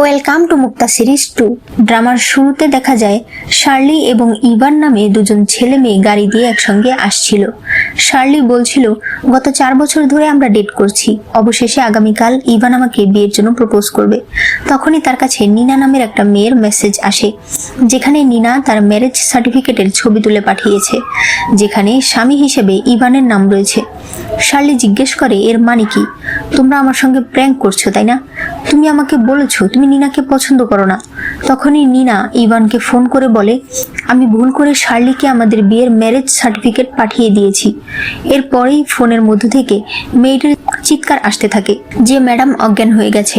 Welcome to Mukta series 2। ড্রামার শুরুতে দেখা যায় শার্লি এবং ইভান নামে দুজন ছেলে মেয়ে গাড়ি দিয়ে একসঙ্গে আসছিল। শার্লি বলছিল, গত 4 বছর ধরে আমরা ডেট করছি, অবশেষে আগামীকাল ইভান আমাকে বিয়ের জন্য প্রপোজ করবে। তখনই তার কাছে নিনা নামের একটা মেয়ের মেসেজ আসে, যেখানে নিনা তার ম্যারেজ সার্টিফিকেটের ছবি তুলে পাঠিয়েছে, যেখানে স্বামী হিসেবে ইভানের নাম রয়েছে। শার্লি জিজ্ঞেস করে, এর মানে কি? তোমরা আমার সঙ্গে প্র্যাঙ্ক করছো তাই না? তুমি আমাকে বলেছো তুমি নিনাকে পছন্দ করো না। তখনই নিনা ইভানকে ফোন করে বলে, আমি ভুল করে শার্লিকে আমাদের বিয়ের ম্যারেজ সার্টিফিকেট পাঠিয়ে দিয়েছি। এরপরেই ফোনের মধ্য থেকে মেয়েটির চিৎকার আসতে থাকে যে ম্যাডাম অজ্ঞান হয়ে গেছে।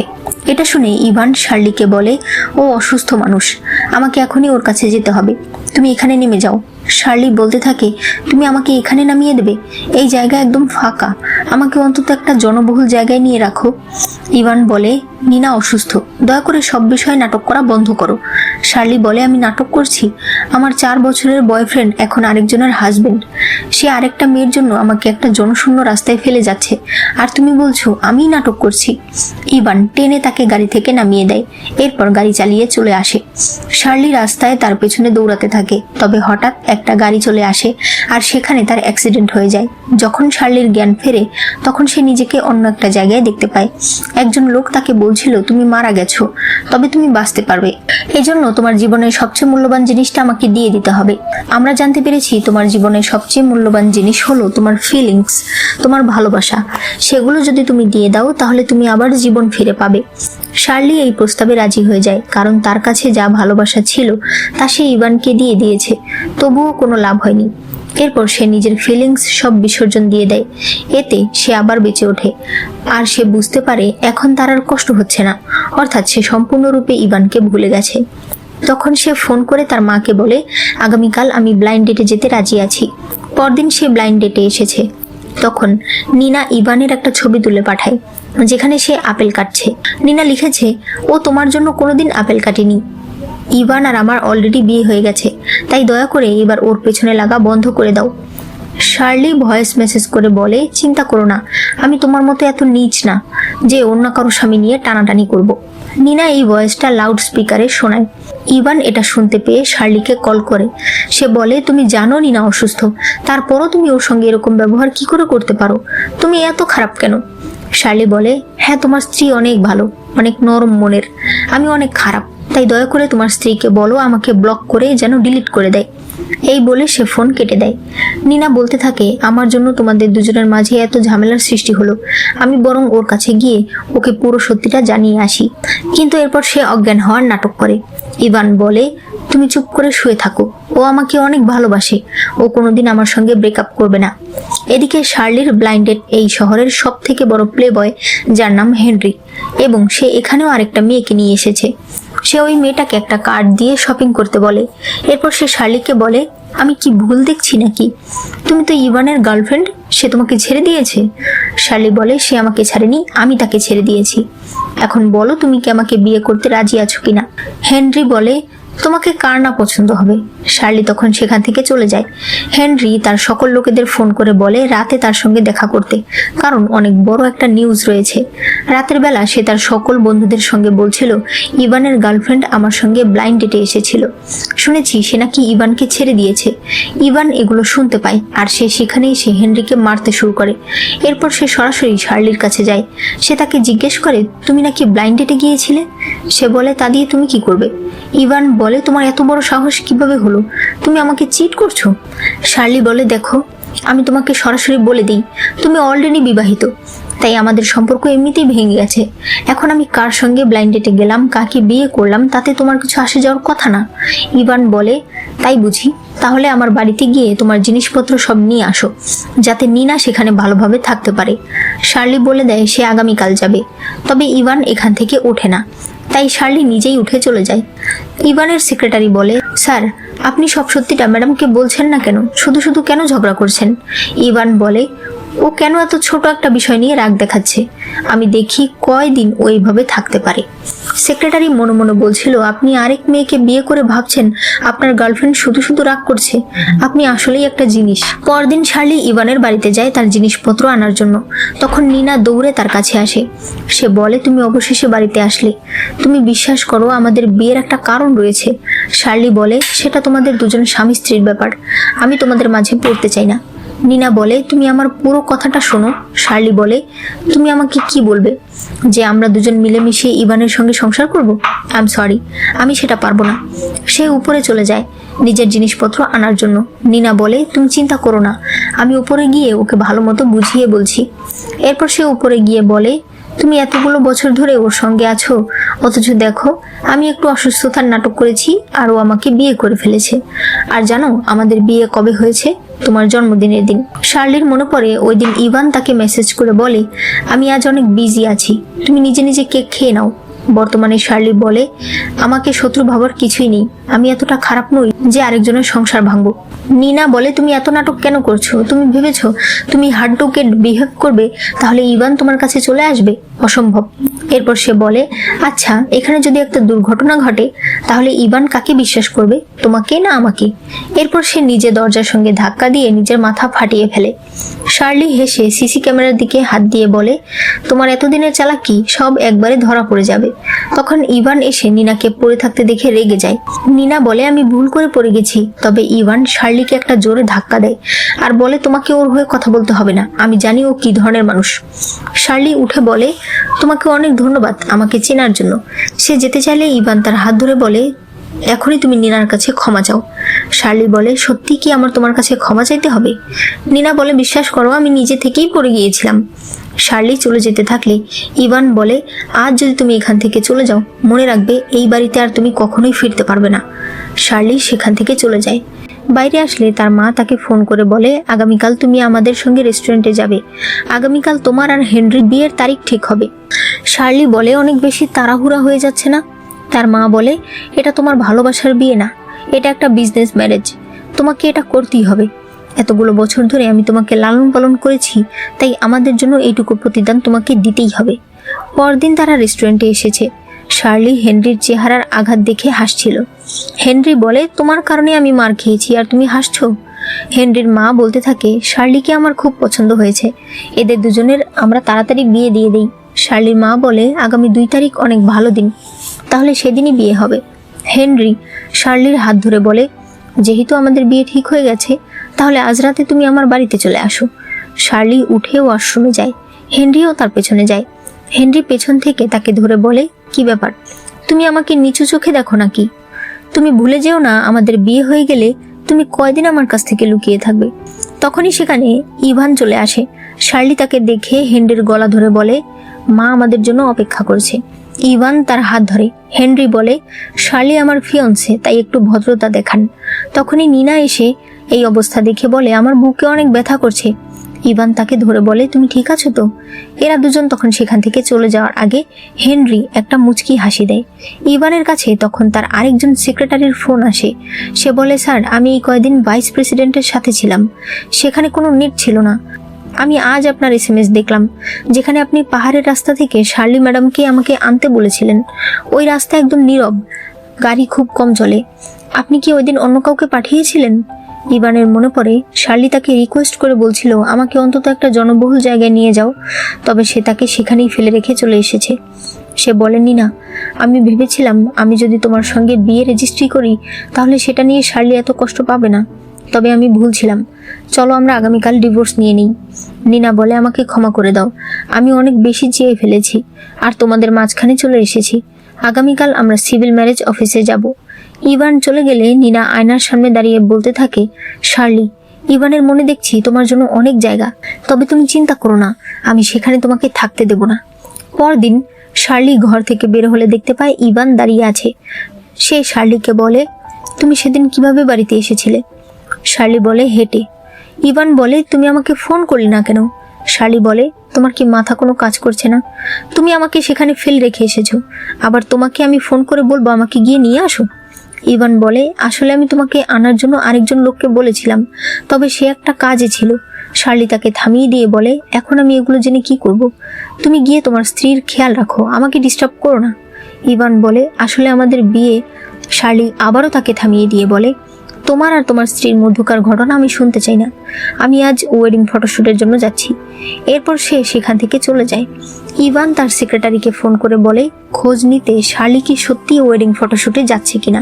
এটা শুনে ইভান শার্লিকে বলে, ও অসুস্থ মানুষ, আমাকে এখনই ওর কাছে যেতে হবে, তুমি এখানে নেমে যাও। শার্লি বলতে থাকে, তুমি আমাকে এখানে নামিয়ে দেবে? এই জায়গা একদম ফাঁকা, আমাকে অন্তত একটা জনবহুল জায়গায় নিয়ে রাখো। ইভান বলে, নিনা অসুস্থ, দয়া করে সব বিষয়ে নাটক করা বন্ধ করো। শার্লি বলে, আমি নাটক করছি? আমার 4 বছরের বয়ফ্রেন্ড এখন আরেকজনের হাজবেন্ড, সে আরেকটা মেয়ের জন্য আমাকে একটা জনশূন্য রাস্তায় ফেলে যাচ্ছে, আর তুমি বলছো আমি নাটক করছি? ইভান টেনে তাকে গাড়ি থেকে নামিয়ে দেয়, এরপর গাড়ি চালিয়ে চলে আসে। শার্লি রাস্তায় তার পেছনে দৌড়াতে থাকে, তবে হঠাৎ একটা গাড়ি চলে আসে আর সেখানে তার অ্যাক্সিডেন্ট হয়ে যায়। যখন শার্লির জ্ঞান ফেরে তখন সে নিজেকে অন্য একটা জায়গায় দেখতে পায়। একজন লোক তাকে বলছিল, তুমি মারা গেছো, তবে তুমি বাঁচতে পারবে, এজন্য তোমার জীবনের সবচেয়ে মূল্যবান জিনিসটা আমাকে দিয়ে দিতে হবে। আমরা জানতে পেরেছি তোমার জীবনের সবচেয়ে মূল্যবান জিনিস হলো তোমার ফিলিংস, তোমার ভালোবাসা। সেগুলো যদি তুমি দিয়ে দাও তাহলে তুমি আবার জীবন ফিরে পাবে। শার্লি এই প্রস্তাবে রাজি হয়ে যায়, কারণ তার কাছে যা ভালোবাসা ছিল তা সে ইভানকে দিয়ে দিয়েছে, তবুও কোনো লাভ হয়নি। এরপর সে নিজের ফিলিংস সব বিসর্জন দিয়ে দেয়, এতে সে আবার বেঁচে ওঠে। আর সে বুঝতে পারে এখন তার আর কষ্ট হচ্ছে না, অর্থাৎ সে সম্পূর্ণরূপে ইভানকে ভুলে গেছে। তখন সে ফোন করে তার মাকে বলে, আগামীকাল আমি ব্লাইন্ড ডেটে যেতে রাজি আছি। পরদিন সে ব্লাইন্ড ডেটে এসেছে। তখন নিনা ইভানের একটা ছবি তুলে পাঠায়, যেখানে সে আপেল কাটছে। নিনা লিখেছে, ও তোমার জন্য কোনোদিন আপেল কাটেনি। ইভান আর আমার অলরেডি বিয়ে হয়ে গেছে, তাই দয়া করে এবার ওর পেছনে লাগা বন্ধ করে দাও। শার্লি ভয়েস মেসেজ করে বলে, চিন্তা করো না, আমি তোমার মতো এত নীচ না যে অন্য কারো স্বামী নিয়ে টানাটানি করব। নিনা এই ভয়েসটা লাউড স্পিকারে শোনায়। ইভান এটা শুনতে পেয়ে শার্লিকে কল করে। সে বলে, তুমি জানো নিনা অসুস্থ, তারপরও তুমি ওর সঙ্গে এরকম ব্যবহার কি করে করতে পারো? তুমি এত খারাপ কেন? শার্লি বলে, হ্যাঁ তোমার স্ত্রী অনেক ভালো, অনেক নরম মনের, আমি অনেক খারাপ, তাই দয়া করে তোমার স্ত্রীকে বলো আমাকে ব্লক করে যেন ডিলিট করে দেয়। এই বলে সে ফোন কেটে দেয়। নিনা বলতে থাকে, আমার জন্য তোমাদের দুজনের মাঝে এত ঝামেলার সৃষ্টি হলো, আমি বরং ওর কাছে গিয়ে ওকে পুরো সত্যিটা জানিয়ে আসি। কিন্তু এরপর সে অজ্ঞান হওয়ার নাটক করে। ইভান বলে, তুমি চুপ করে শুয়ে থাকো, ও আমাকে অনেক ভালোবাসে, ও কোনোদিন আমার সঙ্গে ব্রেকআপ করবে না। এদিকে শার্লির ব্লাইন্ডেড এই শহরের সব থেকে বড় প্লে বয়, যার নাম হেনরি, এবং সে এখানেও আরেকটা মেয়েকে নিয়ে এসেছে। সে ওই মেয়েটাকে একটা কার্ড দিয়ে শপিং করতে বলে। এরপর সে শার্লিকে বলে, আমি কি ভুল দেখছি নাকি? তুমি তো ইভানের গার্লফ্রেন্ড, সে তোমাকে ছেড়ে দিয়েছে? শার্লি বলে, সে আমাকে ছাড়েনি, আমি তাকে ছেড়ে দিয়েছি। এখন বলো তুমি কি আমাকে বিয়ে করতে রাজি আছো কিনা? হেনরি বলে, তোমাকে কার না পছন্দ হবে? শার্লি তখন সেখান থেকে চলে যায়। হেনরি তার সকল লোকেদের ফোন করে বলে রাতে তার সঙ্গে দেখা করতে, কারণ অনেক বড় একটা নিউজ রয়েছে। রাতের বেলা সে তার সকল বন্ধুদের সঙ্গে বলছিল, ইভানের গার্লফ্রেন্ড আমার সঙ্গে ব্লাইন্ড ডেটে এসেছিল, শুনেছি সে নাকি ইভানকে ছেড়ে দিয়েছে। ইভান এগুলো শুনতে পায় আর সে সেখানেই সে হেনরিকে মারতে শুরু করে। এরপর সে সরাসরি শার্লির কাছে যায়। সে তাকে জিজ্ঞেস করে, তুমি নাকি ব্লাইন্ড ডেটে গিয়েছিলে? সে বলে, তা দিয়ে তুমি কি করবে? ইভান বলে, তোমার এত বড় সাহস কিভাবে হলো? তুমি আমাকে চিট করছো? শার্লি বলে, দেখো আমি তোমাকে সরাসরি বলে দিই, তুমি অলরেডি বিবাহিত, তাই আমাদের সম্পর্ক এমনিতেই ভেঙে গেছে। এখন আমি কার সঙ্গে ব্লাইন্ড ডেটে গেলাম, কাকে বিয়ে করলাম, তাতে তোমার কিছু আসে যাওয়ার কথা না। ইভান বলে, তাই বুঝি, তাহলে আমার বাড়িতে গিয়ে তোমার জিনিসপত্র সব নিয়ে আসো, যাতে নিনা সেখানে ভালোভাবে থাকতে পারে। শার্লি বলে দেয় সে আগামীকাল যাবে, তবে ইভান এখান থেকে ওঠে না, তাই শার্লি নিজেই উঠে চলে যায়। ইভানের সেক্রেটারি বলে, স্যার আপনি সব সত্যিটা ম্যাডামকে বলছেন না কেন? শুধু শুধু কেন ঝগড়া করছেন? ইভান বলে, ও কেন এত ছোট একটা বিষয় নিয়ে রাগ দেখাচ্ছে? আমি দেখি কয়দিন ও এইভাবে থাকতে পারে। সেক্রেটারি মনে মনে বলছিল, আপনি আরেক মেয়েকে বিয়ে করে ভাবছেন আপনার গার্লফ্রেন্ড শুধু শুধু রাগ করছে। আপনি আসলেই একটা জিনিস। পরদিন শার্লি ইভানের বাড়িতে যায় তার জিনিসপত্র আনার জন্য। তখন নিনা দৌড়ে তার কাছে আসে। সে বলে, তুমি অবশেষে বাড়িতে আসলে। তুমি বিশ্বাস করো, আমাদের বিয়ের একটা কারণ রয়েছে। শার্লি বলে, সেটা তোমাদের দুজন স্বামী স্ত্রীর ব্যাপার, আমি তোমাদের মাঝে পড়তে চাই না। নিনা বলে, তুমি আমার পুরো কথাটা শোনো। শার্লি বলে, তুমি আমাকে কি বলবে? যে আমরা দুজন মিলেমিশে ইভানের সঙ্গে সংসার করব? আই এম সরি, আমি সেটা পারবো না। সে উপরে চলে যায় নিজের জিনিসপত্র আনার জন্য। নিনা বলে, তুমি চিন্তা করো না, আমি উপরে গিয়ে ওকে ভালো মতো বুঝিয়ে বলছি। এরপর সে উপরে গিয়ে বলে, তুমি এতগুলো বছর ধরে ওর সঙ্গে আছো, অথচ দেখো আমি একটু অসুস্থতার নাটক করেছি আর ও আমাকে বিয়ে করে ফেলেছে। আর জানো আমাদের বিয়ে কবে হয়েছে? তোমার জন্মদিনের দিন। শার্লির মনে পড়ে ওই দিন ইভান তাকে মেসেজ করে বলে, আমি আজ অনেক বিজি আছি, তুমি নিজে নিজে কেক খেয়ে নাও। বর্তমানে শার্লি বলে, আমাকে শত্রু ভাবার কিছুই নেই, আমি এতটা খারাপ নই যে আরেকজনের সংসার ভাঙবো। নিনা বলে, তুমি এত নাটক কেন করছো? তুমি ভেবেছো তুমি হার্ড টু গেট বিহেভ করবে তাহলে ইভান তোমার কাছে চলে আসবে? অসম্ভব। এরপর সে বলে, আচ্ছা এখানে যদি একটা দুর্ঘটনা ঘটে তাহলে ইভান কাকে বিশ্বাস করবে, তোমাকে না আমাকে? এরপর সে নিজে দরজার সঙ্গে ধাক্কা দিয়ে নিজের মাথা ফাটিয়ে ফেলে। শার্লি হেসে সিসি ক্যামেরার দিকে হাত দিয়ে বলে, তোমার এতদিনের চালাকি সব একবারে ধরা পড়ে যাবে। তখন ইভান এসে নিনাকে পড়ে থাকতে দেখে রেগে যায়। নিনা বলে, আমি ভুল করে পড়ে গেছি। তবে ইভান শার্লিকে একটা জোরে ধাক্কা দেয় আর বলে, তোমাকে ওর হয়ে কথা বলতে হবে না, আমি জানি ও কি ধরনের মানুষ। শার্লি উঠে বলে, তোমাকে অনেক ধন্যবাদ আমাকে চেনার জন্য। সে যেতে চাইলে ইভান তার হাত ধরে বলে, এখনই তুমি নিনার কাছে ক্ষমা চাও। শার্লি বলে, সত্যি কি আমার তোমার কাছে ক্ষমা চাইতে হবে? নিনা বলে, বিশ্বাস করো আমি নিজে থেকেই পড়ে গিয়েছিলাম। শার্লি চলে যেতে থাকলে ইভান বলে, আজ যদি তুমি এখান থেকে চলে যাও, মনে রাখবে এই বাড়িতে আর তুমি কখনোই ফিরতে পারবে না। শার্লি সেখান থেকে চলে যায়। বাইরে আসলে তার মা তাকে ফোন করে বলে, আগামীকাল তুমি আমাদের সঙ্গে রেস্টুরেন্টে যাবে। আগামীকাল তোমার আর হেনরির বিয়ের তারিখ ঠিক হবে। শার্লি বলে, অনেক বেশি তাড়াহুড়া হয়ে যাচ্ছে না? তার মা বলে, এটা তোমার ভালোবাসার বিয়ে না, এটা একটা বিজনেস ম্যারেজ, তোমাকে এটা করতেই হবে। এতগুলো বছর ধরে আমি তোমাকে লালন পালন করেছি, তাই আমাদের জন্য এইটুকু প্রতিদান তোমাকে দিতেই হবে। পরদিন তারা রেস্টুরেন্টে এসেছে। শার্লি হেনরির চেহারার আঘাত দেখে হাসছিল। হেনরি বলে, তোমার কারণে আমি মার খেয়েছি আর তুমি হাসছো? হেনরির মা বলতে থাকে, শার্লিকে আমার খুব পছন্দ হয়েছে, এদের দুজনের আমরা তাড়াতাড়ি বিয়ে দিয়ে দেই। শার্লির মা বলে, আগামী 2 তারিখ অনেক ভালো দিন, তাহলে সেদিনই বিয়ে হবে। হেনরি শার্লির হাত ধরে বলে, যেহেতু আমাদের বিয়ে ঠিক হয়ে গেছে তাহলে আজ রাতে তুমি আমার বাড়িতে চলে আসো। শার্লি উঠে ওয়াশরুমে যায়। হেনরিও তার পেছনে যায়। হেনরি পেছন থেকে তাকে ধরে বলে, কি ব্যাপার, তুমি আমাকে নিচু চোখে দেখো নাকি? তুমি ভুলে যেও না আমাদের বিয়ে হয়ে গেলে তুমি কয়দিন আমার কাছ থেকে লুকিয়ে থাকবে। তখনই সেখানে ইভান চলে আসে। শার্লি তাকে দেখে হেনরির গলা ধরে বলে, মা আমাদের জন্য অপেক্ষা করছে। ইভান তার হাত ধরে। হেনরি বলে, শার্লি আমার ফিয়ন্সে, তাই একটু ভদ্রতা দেখান। তখনই নিনা এসে এই অবস্থা দেখে বলে, আমার বুকে অনেক ব্যথা করছে। ইভান তাকে ধরে বলে, তুমি ঠিক আছো তো? এরা দুজন তখন সেখান থেকে চলে যাওয়ার আগে হেনরি একটা মুচকি হাসি দেয়। ইভানের কাছে তখন তার আরেকজন সেক্রেটারির ফোন আসে। সে বলে, স্যার আমি এই কয়দিন ভাইস প্রেসিডেন্টের সাথে ছিলাম, সেখানে কোনো নেট ছিল না। আমি আজ আপনার SMS দেখলাম, যেখানে আপনি পাহাড়ের রাস্তা থেকে শার্লি ম্যাডামকে আমাকে আনতে বলেছিলেন। ওই রাস্তা একদম নীরব, গাড়ি খুব কম চলে। আপনি কি ওই দিন অন্য কাউকে পাঠিয়েছিলেন? ইভানের মনে পড়ে শার্লি তাকে রিকোয়েস্ট করে বলছিল, আমাকে অন্তত একটা জনবহুল জায়গায় নিয়ে যাও, তবে সে তাকে সেখানেই ফেলে রেখে চলে এসেছে। সে বলেনি না, আমি ভেবেছিলাম আমি যদি তোমার সঙ্গে বিয়ে রেজিস্ট্রি করি তাহলে সেটা নিয়ে শার্লি এত কষ্ট পাবে না, তবে আমি ভুল ছিলাম। চলো আমরা আগামীকাল ডিভোর্স নিয়ে নিই। নিনা বলে, আমাকে ক্ষমা করে দাও, আমি অনেক বেশি চেয়ে ফেলেছি আর তোমাদের মাঝখানে চলে এসেছি। আগামীকাল আমরা সিভিল ম্যারেজ অফিসে যাব। ইভান চলে গেলে নিনা আয়নার সামনে দাঁড়িয়ে বলতে থাকে, শার্লি, ইভানের মনে দেখছি তোমার জন্য অনেক জায়গা, তবে তুমি চিন্তা করো না, আমি সেখানে তোমাকে থাকতে দেব না। পরদিন শার্লি ঘর থেকে বের হলে দেখতে পায় ইভান দাঁড়িয়ে আছে। সে শার্লিকে বলে, তুমি সেদিন কিভাবে বাড়িতে এসেছিলে? শার্লি বলে, হেঁটে। ইভান বলে, তুমি আমাকে ফোন করলি না কেন? শার্লি বলে, তোমার কি মাথা কোনো কাজ করছে না? তুমি আমাকে সেখানে ফেলে রেখে এসেছো, আবার তোমাকে আমি ফোন করে বলবো আমাকে গিয়ে নিয়ে আসো? ইভান বলে, আসলে আমি তোমাকে আনার জন্য আরেকজন লোককে বলেছিলাম, তবে সে একটা কাজে ছিল, শার্লি তাকে থামিয়ে দিয়ে বলে, এখন আমি এগুলো জেনে কি করব? তুমি গিয়ে তোমার স্ত্রীর খেয়াল রাখো, আমাকে ডিস্টার্ব করো না। ইভান বলে, আসলে আমাদের বিয়ে। শার্লি আবারও তাকে থামিয়ে দিয়ে বলে, তোমার আর তোমার স্ত্রীর মধ্যকার ঘটনা আমি শুনতে চাই না। আমি আজ ওয়েডিং ফটোশ্যুটের জন্য যাচ্ছি। এরপর সে সেখান থেকে চলে যায়। ইভান তার সেক্রেটারিকে ফোন করে বলে খোঁজ নিতে শার্লি কি সত্যি ওয়েডিং ফটোশ্যুটে যাচ্ছে কিনা।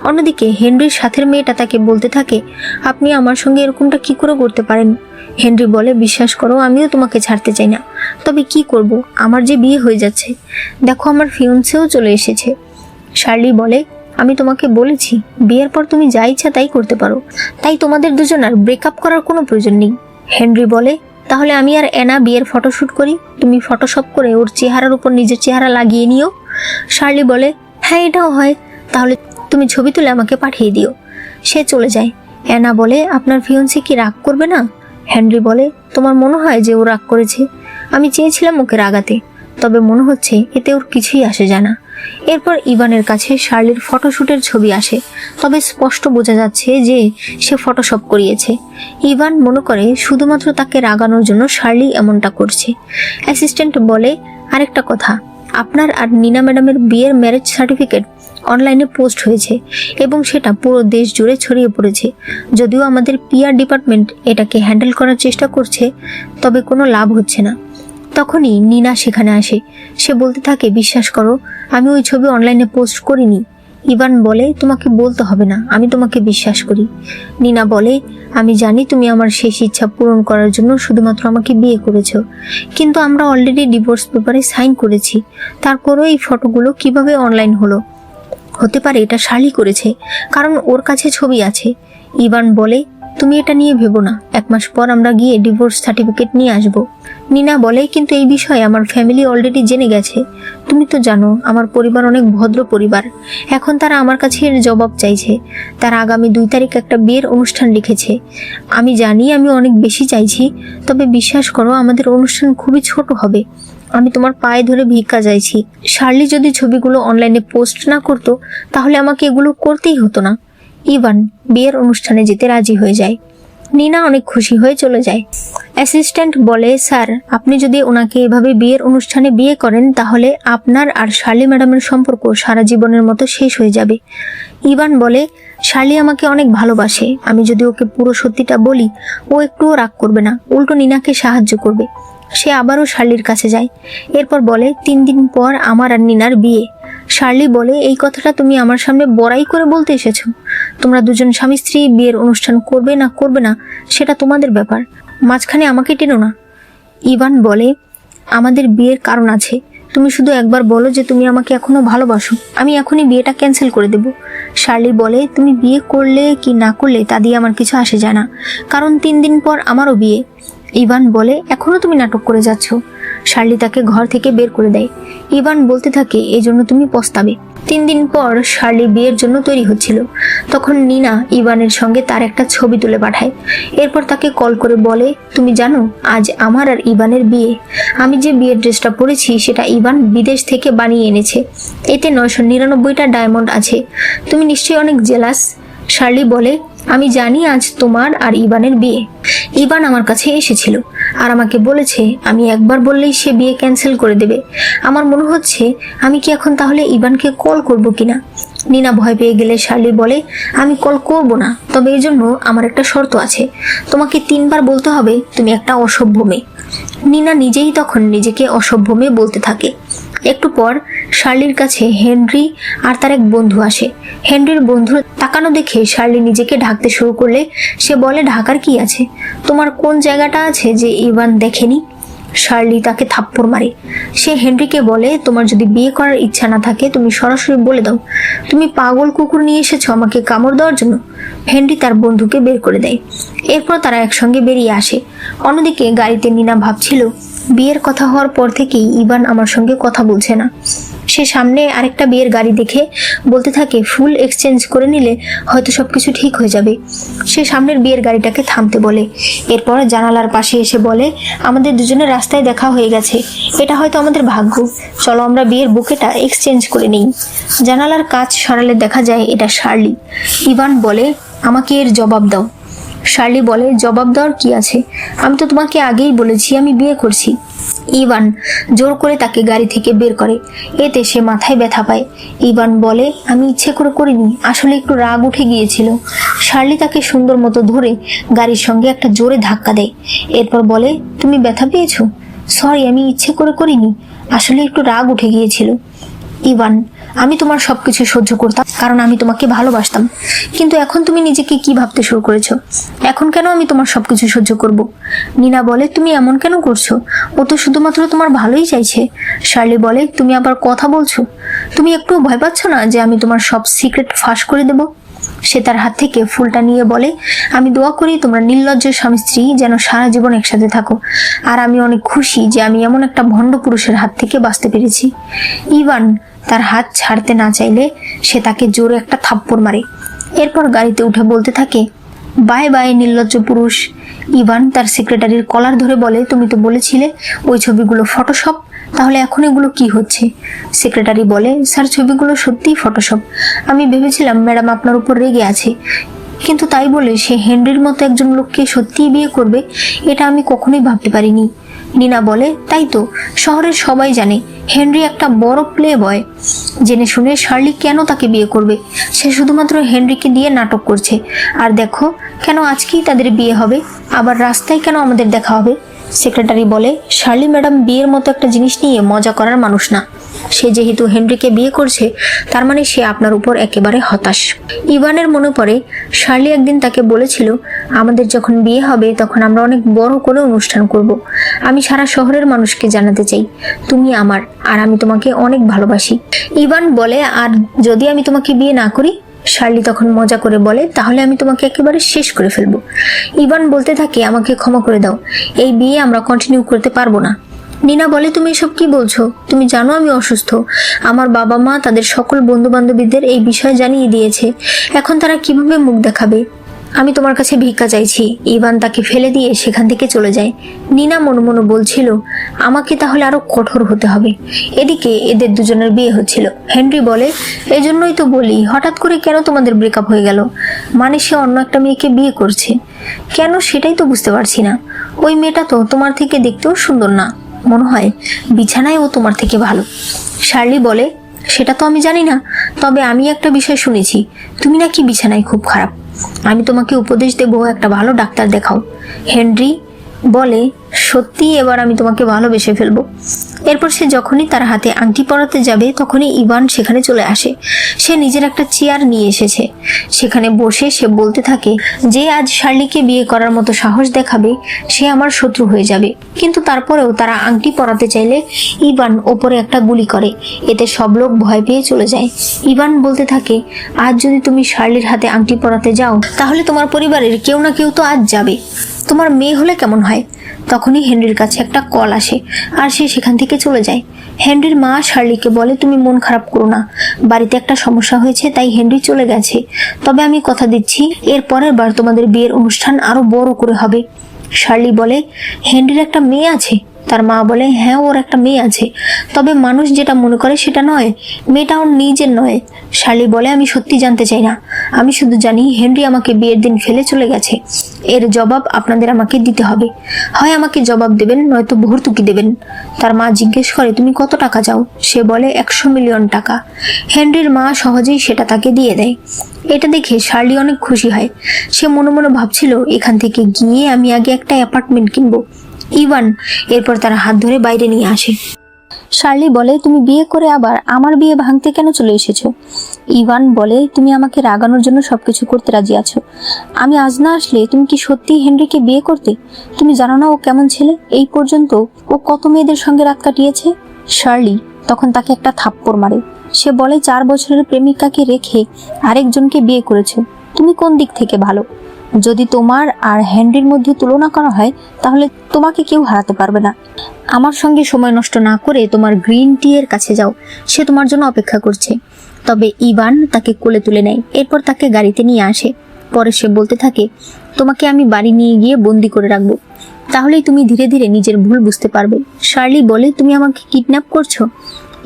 অন্যদিকে হেনরির সাথের মেয়েটা তাকে বলতে থাকে, আপনি আমার সঙ্গে এরকমটা কি করে করতে পারেন? হেনরি বলে, বিশ্বাস করো, আমিও তোমাকে ছাড়তে চাই না, তবে কি করব, আমার যে বিয়ে হয়ে যাচ্ছে, দেখো আমার ফিয়ন্সেও চলে এসেছে। শার্লি বলে, আমি তোমাকে বলেছি বিয়ের পর তুমি যা ইচ্ছা তাই করতে পারো, তাই তোমাদের দুজনের ব্রেকআপ করার কোনো প্রয়োজন নেই। হেনরি বলে, তাহলে আমি আর অ্যানা বিয়ের ফটোশ্যুট করি, তুমি ফটোশপ করে ওর চেহারার উপর নিজের চেহারা লাগিয়ে নিও। শার্লি বলে, হ্যাঁ এটাও হয়, তাহলে তুমি ছবি তুলে আমাকে পাঠিয়ে দিও। সে চলে যায়। অ্যানা বলে, আপনার ফিয়ন্সি কি রাগ করবে না? হেনরি বলে, তোমার মনে হয় যে ও রাগ করেছে? আমি চেয়েছিলাম ওকে রাগাতে, তবে মনে হচ্ছে এতে ওর কিছুই আসে যায় না। এরপর ইভানের কাছে শার্লির ফটোশ্যুটের ছবি আসে, তবে স্পষ্ট বোঝা যাচ্ছে যে সে ফটোশপ করিয়েছে। ইভান মনে করে শুধুমাত্র তাকে রাগানোর জন্য শার্লি এমনটা করছে। অ্যাসিস্ট্যান্ট বলে, আরেকটা কথা, আপনার আর নীনা ম্যাডামের বিয়ের ম্যারেজ সার্টিফিকেট অনলাইনে পোস্ট হয়েছে এবং সেটা পুরো দেশ জুড়ে ছড়িয়ে পড়েছে। যদিও আমাদের পিআর ডিপার্টমেন্ট এটাকে হ্যান্ডেল করার চেষ্টা করছে, তবে কোনো লাভ হচ্ছে না। তখনই নীনা সেখানে আসে। সে বলতে থাকে, বিশ্বাস করো, আমি ওই ছবি অনলাইনে পোস্ট করিনি। ইভান বলে, তোমাকে বলতে হবে না, আমি তোমাকে বিশ্বাস করি। নীনা বলে, আমি জানি তুমি আমার শেষ ইচ্ছা পূরণ করার জন্য শুধুমাত্র আমাকে বিয়ে করেছো, কিন্তু আমরা অলরেডি ডিভোর্স পেপারে সাইন করেছি। তারপরও এই ফটোগুলো কিভাবে অনলাইন হলো? হতে পারে এটা শার্লি করেছে, কারণ ওর কাছে ছবি আছে। ইভান বলে, তুমি এটা নিয়ে ভেবো না, 1 মাস পর আমরা গিয়ে ডিভোর্স সার্টিফিকেট নিয়ে আসবো। নীনা বলে, কিন্তু এই বিষয়ে আমার ফ্যামিলি অলরেডি জেনে গেছে। তুমি তো জানো আমার পরিবার অনেক ভদ্র পরিবার, এখন তারা আমার কাছে এর জবাব চাইছে। তারা আগামী 2 তারিখ একটা বিয়ের অনুষ্ঠান লিখেছে। আমি জানি আমি অনেক বেশি চাইছি, তবে বিশ্বাস করো আমাদের অনুষ্ঠান খুবই ছোট হবে। আমি তোমার পায়ে ধরে ভিক্ষা চাইছি। শার্লি যদি ছবিগুলো অনলাইনে পোস্ট না করতো, তাহলে আমাকে এগুলো করতেই হতো না। ইভান বিয়ের অনুষ্ঠানে যেতে রাজি হয়ে যায়। নীনা অনেক খুশি হয়ে চলে যায়। অ্যাসিস্ট্যান্ট বলে, স্যার, আপনি যদি ওনাকে এভাবে বিয়ের অনুষ্ঠানে বিয়ে করেন, তাহলে আপনার আর শার্লি ম্যাডামের সম্পর্ক সারা জীবনের মতো শেষ হয়ে যাবে। ইভান বলে, শার্লি আমাকে অনেক ভালোবাসে, আমি যদি ওকে পুরো সত্যিটা বলি, ও একটুও রাগ করবে না, উল্টো নীনাকে সাহায্য করবে। সে আবারও শার্লির কাছে যায়। এরপর বলে, 3 দিন পর আমার আর নীনার বিয়ে। শার্লি বলে, এই কথাটা তুমি আমার সামনে বড়াই করে বলতে এসেছো? তোমরা দুজন স্বামী স্ত্রী বিয়ের অনুষ্ঠান করবে না করবে না সেটা তোমাদের ব্যাপার, মাঝখানে আমাকে টেনো না। ইভান বলে, আমাদের বিয়ের কারণ আছে, তুমি শুধু একবার বলো যে তুমি আমাকে এখনো ভালোবাসো, আমি এখনই বিয়েটা ক্যান্সেল করে দেব। শার্লি বলে, তুমি বিয়ে করলে কি না করলে তা দিয়ে আমার কিছু আসে যায় না, কারণ 3 দিন পর আমারও বিয়ে। ইভান বলে, এখনো তুমি নাটক করে যাচ্ছ। শার্লি তাকে ঘর থেকে বের করে দেয়। ইভান বলতে থাকে, এই জন্য তুমি পস্তাবে। 3 দিন পর শার্লি বিয়ের জন্য তৈরি হচ্ছিল। তখন নীনা ইভানের সঙ্গে তার একটা ছবি তুলে পাঠায়। এরপর তাকে কল করে বলে, তুমি জানো আজ আমার আর ইভানের বিয়ে। আমি যে বিয়ের ড্রেসটা পরেছি সেটা ইভান বিদেশ থেকে বানিয়ে এনেছে, এতে 999টা ডায়মন্ড আছে। তুমি নিশ্চয়ই অনেক জেলাস। শার্লি বলে, আমি জানি আজ তোমার আর ইভানের বিয়ে। ইভান আমার কাছে এসেছিল আর আমাকে বলেছে আমি একবার বললেই সে বিয়ে ক্যান্সেল করে দেবে। আমার মনে হচ্ছে আমি কি এখন তাহলে ইভানকে কল করব কিনা। নীনা ভয় পেয়ে গেলে শার্লি বলে, আমি কল করব না, তবে এই জন্য আমার একটা শর্ত আছে, তোমাকে 3 বার বলতে হবে তুমি একটা অসভ্য মেয়ে। নীনা নিজেই তখন নিজেকে অসভ্য মেয়ে বলতে থাকে। একটু পর শার্লির কাছে হেনরি আর তার এক বন্ধু আসে। হেনরির বন্ধু তাকানো দেখে শার্লি নিজেকে ঢাকতে শুরু করলে সে বলে, ঢাকার কি আছে, তোমার কোন জায়গাটা আছে যে ইভান দেখেনি? শার্লি তাকে থাপ্পড় মারে। সে হেনরিকে বলে, তোমার যদি বিয়ে করার ইচ্ছা না থাকে তুমি সরাসরি বলে দাও, তুমি পাগল কুকুর নিয়ে এসেছো আমাকে কামড় দেওয়ার জন্য। হেনরি তার বন্ধুকে বের করে দেয়। এরপর তারা একসঙ্গে বেরিয়ে আসে। অন্যদিকে গাড়িতে নীনা ভাবছিল, বিয়ের কথা হওয়ার পর থেকেই ইভান আমার সঙ্গে কথা বলছে না। সে সামনে আরেকটা বিয়ের গাড়ি দেখে বলতে থাকে, ফুল এক্সচেঞ্জ করে নিলে হয়তো সবকিছু ঠিক হয়ে যাবে। সে সামনের বিয়ের গাড়িটাকে থামতে বলে। এরপর জানালার পাশে এসে বলে, আমাদের দুজনের রাস্তায় দেখা হয়ে গেছে, এটা হয়তো আমাদের ভাগ্য, চলো আমরা বিয়ের বুকেটা এক্সচেঞ্জ করে নিই। জানালার কাঁচ সরালে দেখা যায় এটা শার্লি। ইভান বলে, আমাকে এর জবাব দাও। শার্লি বলে, জবাব দেওয়ার কি আছে, আমি তো তোমাকে আগেই বলেছি আমি বিয়ে করছি। ইভান জোর করে তাকে গাড়ি থেকে বের করে, এতে সে মাথায় ব্যথা পায়। ইভান বলে, আমি ইচ্ছে করে করিনি, আসলে একটু রাগ উঠে গিয়েছিল। শার্লি তাকে সুন্দর মতো ধরে গাড়ির সঙ্গে একটা জোরে ধাক্কা দেয়। এরপর বলে, তুমি ব্যথা পেয়েছো? সরি, আমি ইচ্ছে করে করিনি, আসলে একটু রাগ উঠে গিয়েছিল। ইভান, আমি তোমার সবকিছু সহ্য করতাম কারণ আমি তোমাকে ভালোবাসতাম, কিন্তু এখন তুমি নিজেকে কি ভাবতে শুরু করেছো? এখন কেন আমি তোমার সবকিছু সহ্য করব? নীনা বলে, তুমি এমন কেন করছো? ও তো শুধুমাত্র তোমার ভালোই চাইছে। শার্লি বলে, তুমি আবার কথা বলছো? তুমি একটু ভয় পাচ্ছ না যে আমি তোমার সব সিক্রেট ফাঁস করে দেব? সে তার হাত থেকে ফুলটা নিয়ে বলে, আমি দোয়া করি তোমরা নির্লজ্জ স্বামী স্ত্রী যেন সারা জীবন একসাথে থাকো, আর আমি অনেক খুশি যে আমি এমন একটা ভণ্ড পুরুষের হাত থেকে বাঁচতে পেরেছি। ইভান তার হাত ছাড়তে না চাইলে সে তাকে জোরে একটা থাপ্পড় মারে। এরপর গাড়িতে উঠে বলতে থাকে, বাই বাই নির্লজ্জ পুরুষ। ইভান তার সেক্রেটারির কলার ধরে বলে, তুমি তো বলেছিলে ওই ছবিগুলো ফটোশপ, তাহলে এখন এগুলো কি হচ্ছে? সেক্রেটারি বলে, স্যার ছবিগুলো সত্যিই ফটোশপ। আমি ভেবেছিলাম ম্যাডাম আপনার উপর রেগে আছে, কিন্তু তাই বলে সে হেনরির মতো একজন লোককে সত্যিই বিয়ে করবে এটা আমি কখনোই ভাবতে পারিনি। নীনা বলে, তাই তো, শহরের সবাই জানে হেনরি একটা বড় প্লে বয়। জেনে শুনে শার্লি কেন তাকে বিয়ে করবে? সে শুধুমাত্র হেনরিকে দিয়ে নাটক করছে। আর দেখো, কেন আজকেই তাদের বিয়ে হবে, আবার রাস্তায় কেন আমাদের দেখা হবে? সেক্রেটারি বলে, শার্লি ম্যাডাম বিয়ের মতো একটা জিনিস নিয়ে মজা করার মানুষ না। সে যেহেতু হেনরিকে বিয়ে করছে, তার মানে সে আপনার উপর একেবারে হতাশ। ইভানের মনে পড়ে শার্লি একদিন তাকে বলেছিল, আমাদের যখন বিয়ে হবে তখন আমরা অনেক বড় করে অনুষ্ঠান করব। আমি সারা শহরের মানুষকে জানাতে চাই তুমি আমার, আর আমি তোমাকে অনেক ভালোবাসি। ইভান বলে, আর যদি আমি তোমাকে বিয়ে না করি? শার্লি তখন মজা করে বলে, তাহলে আমি তোমাকে একেবারে শেষ করে ফেলবো। ইভান বলতে থাকে, আমাকে ক্ষমা করে দাও, এই বিয়ে আমরা কন্টিনিউ করতে পারবো না। নীনা বলে, তুমি এসব কি বলছো? তুমি জানো আমি অসুস্থ। আমার বাবা মা তাদের সকল বন্ধু বান্ধবীদের এই বিষয়ে জানিয়ে দিয়েছে, এখন তারা কিভাবে মুখ দেখাবে? আমি তোমার কাছে ভিক্ষা চাইছি। ইভান তাকে ফেলে দিয়ে সেখান থেকে চলে যায়। নীনা মনে মনে বলছিল, আমাকে তাহলে আরো কঠোর হতে হবে। এদিকে এদের দুজনের বিয়ে হচ্ছিল। হেনরি বলে, এজন্যই তো বলি, হঠাৎ করে কেন তোমাদের ব্রেকআপ হয়ে গেল? মানে সে অন্য একটা মেয়েকে বিয়ে করছে কেন, সেটাই তো বুঝতে পারছি না। ওই মেয়েটা তো তোমার থেকে দেখতেও সুন্দর না, মনে হয় বিছানায় ও তোমার থেকে ভালো। শার্লি বলে, সেটা তো আমি জানি না, তবে আমি একটা বিষয় শুনেছি, তুমি নাকি বিছানায় খুব খারাপ। আমি তোমাকে উপদেশ দেবো, একটা ভালো ডাক্তার দেখাও। হেনরি বলে, সত্যি এবার আমি তোমাকে ভালোবেসে ফেলবো। এরপর সে যখনই তার হাতে আংটি পরাতে যাবে তখনই ইভান সেখানে চলে আসে। সে নিজের একটা চেয়ার নিয়ে এসেছে। সেখানে বসে সে বলতে থাকে, যে আজ শার্লিকে বিয়ে করার মতো সাহস দেখাবে সে আমার শত্রু হয়ে যাবে। কিন্তু তারপরেও তারা আংটি পরাতে চাইলে ইভান ওপরে একটা গুলি করে, এতে সব লোক ভয় পেয়ে চলে যায়। ইভান বলতে থাকে, আজ যদি তুমি শার্লির হাতে আংটি পরাতে যাও তাহলে তোমার পরিবারের কেউ না কেউ তো আজ যাবে। তোমার মেয়ে হলে কেমন হয়? তখনই হেনরির কাছে একটা কল আসে আর সে সেখান থেকে চলে যায়। হেনরির মা শার্লিকে বলে, তুমি মন খারাপ করো না, বাড়িতে একটা সমস্যা হয়েছে তাই হেনরি চলে গেছে, তবে আমি কথা দিচ্ছি এর পরের বার তোমাদের বিয়ের অনুষ্ঠান আরো বড় করে হবে। শার্লি বলে, হেনরির একটা মেয়ে আছে? তার মা বলে, হ্যাঁ ওর একটা মেয়ে আছে, তবে মানুষ যেটা মনে করে সেটা নয়, মেয়েটা ওর নিজের নয়। শার্লি বলে, আমি সত্যি জানতে চাই না, আমি শুধু জানি হেনরি আমাকে বিয়ের দিন ফেলে চলে গেছে। এর জবাব আপনাদের আমাকে দিতে হবে, হয় আমাকে জবাব দেবেন নয়তো ভর্তুকি দেবেন। তার মা জিজ্ঞেস করে, তুমি কত টাকা চাও? সে বলে, 100 মিলিয়ন টাকা। হেনরির মা সহজেই সেটা তাকে দিয়ে দেয়। এটা দেখে শার্লি অনেক খুশি হয়। সে মনে মনে ভাবছিল, এখান থেকে গিয়ে আমি আগে একটা অ্যাপার্টমেন্ট কিনবো। ইভান এরপর তার হাত ধরে বাইরে নিয়ে আসে। শার্লি বলে, তুমি বিয়ে করে আবার আমার বিয়ে ভাঙতে কেন চলে এসেছো? ইভান বলে, তুমি আমাকে রাগানোর জন্য সবকিছু করতে রাজি আছো। আমি আজ না আসলে তুমি কি সত্যি হেনরিকে বিয়ে করতে? তুমি জানো না ও কেমন ছেলে? এই পর্যন্ত ও কত মেয়েদের সঙ্গে রাত কাটিয়েছে। শার্লি তখন তাকে একটা থাপ্পড় মারে। সে বলে, 4 বছরের প্রেমিকাকে রেখে আরেকজনকে বিয়ে করেছো, তুমি কোন দিক থেকে ভালো? যদি তোমার আর হেনরির মধ্যে তুলনা করা হয় তাহলে তোমাকে কেউ হারাতে পারবে না। আমার সঙ্গে সময় নষ্ট না করে তোমার গ্রিন টি এর কাছে যাও, সে তোমার জন্য অপেক্ষা করছে। তবে ইভান তাকে কোলে তুলে নেয়, এরপর তাকে গাড়িতে নিয়ে আসে। পরে সে বলতে থাকে, তোমাকে আমি বাড়ি নিয়ে গিয়ে বন্দি করে রাখবো, তাহলেই তুমি ধীরে ধীরে নিজের ভুল বুঝতে পারবে। শার্লি বলে, তুমি আমাকে কিডন্যাপ করছো?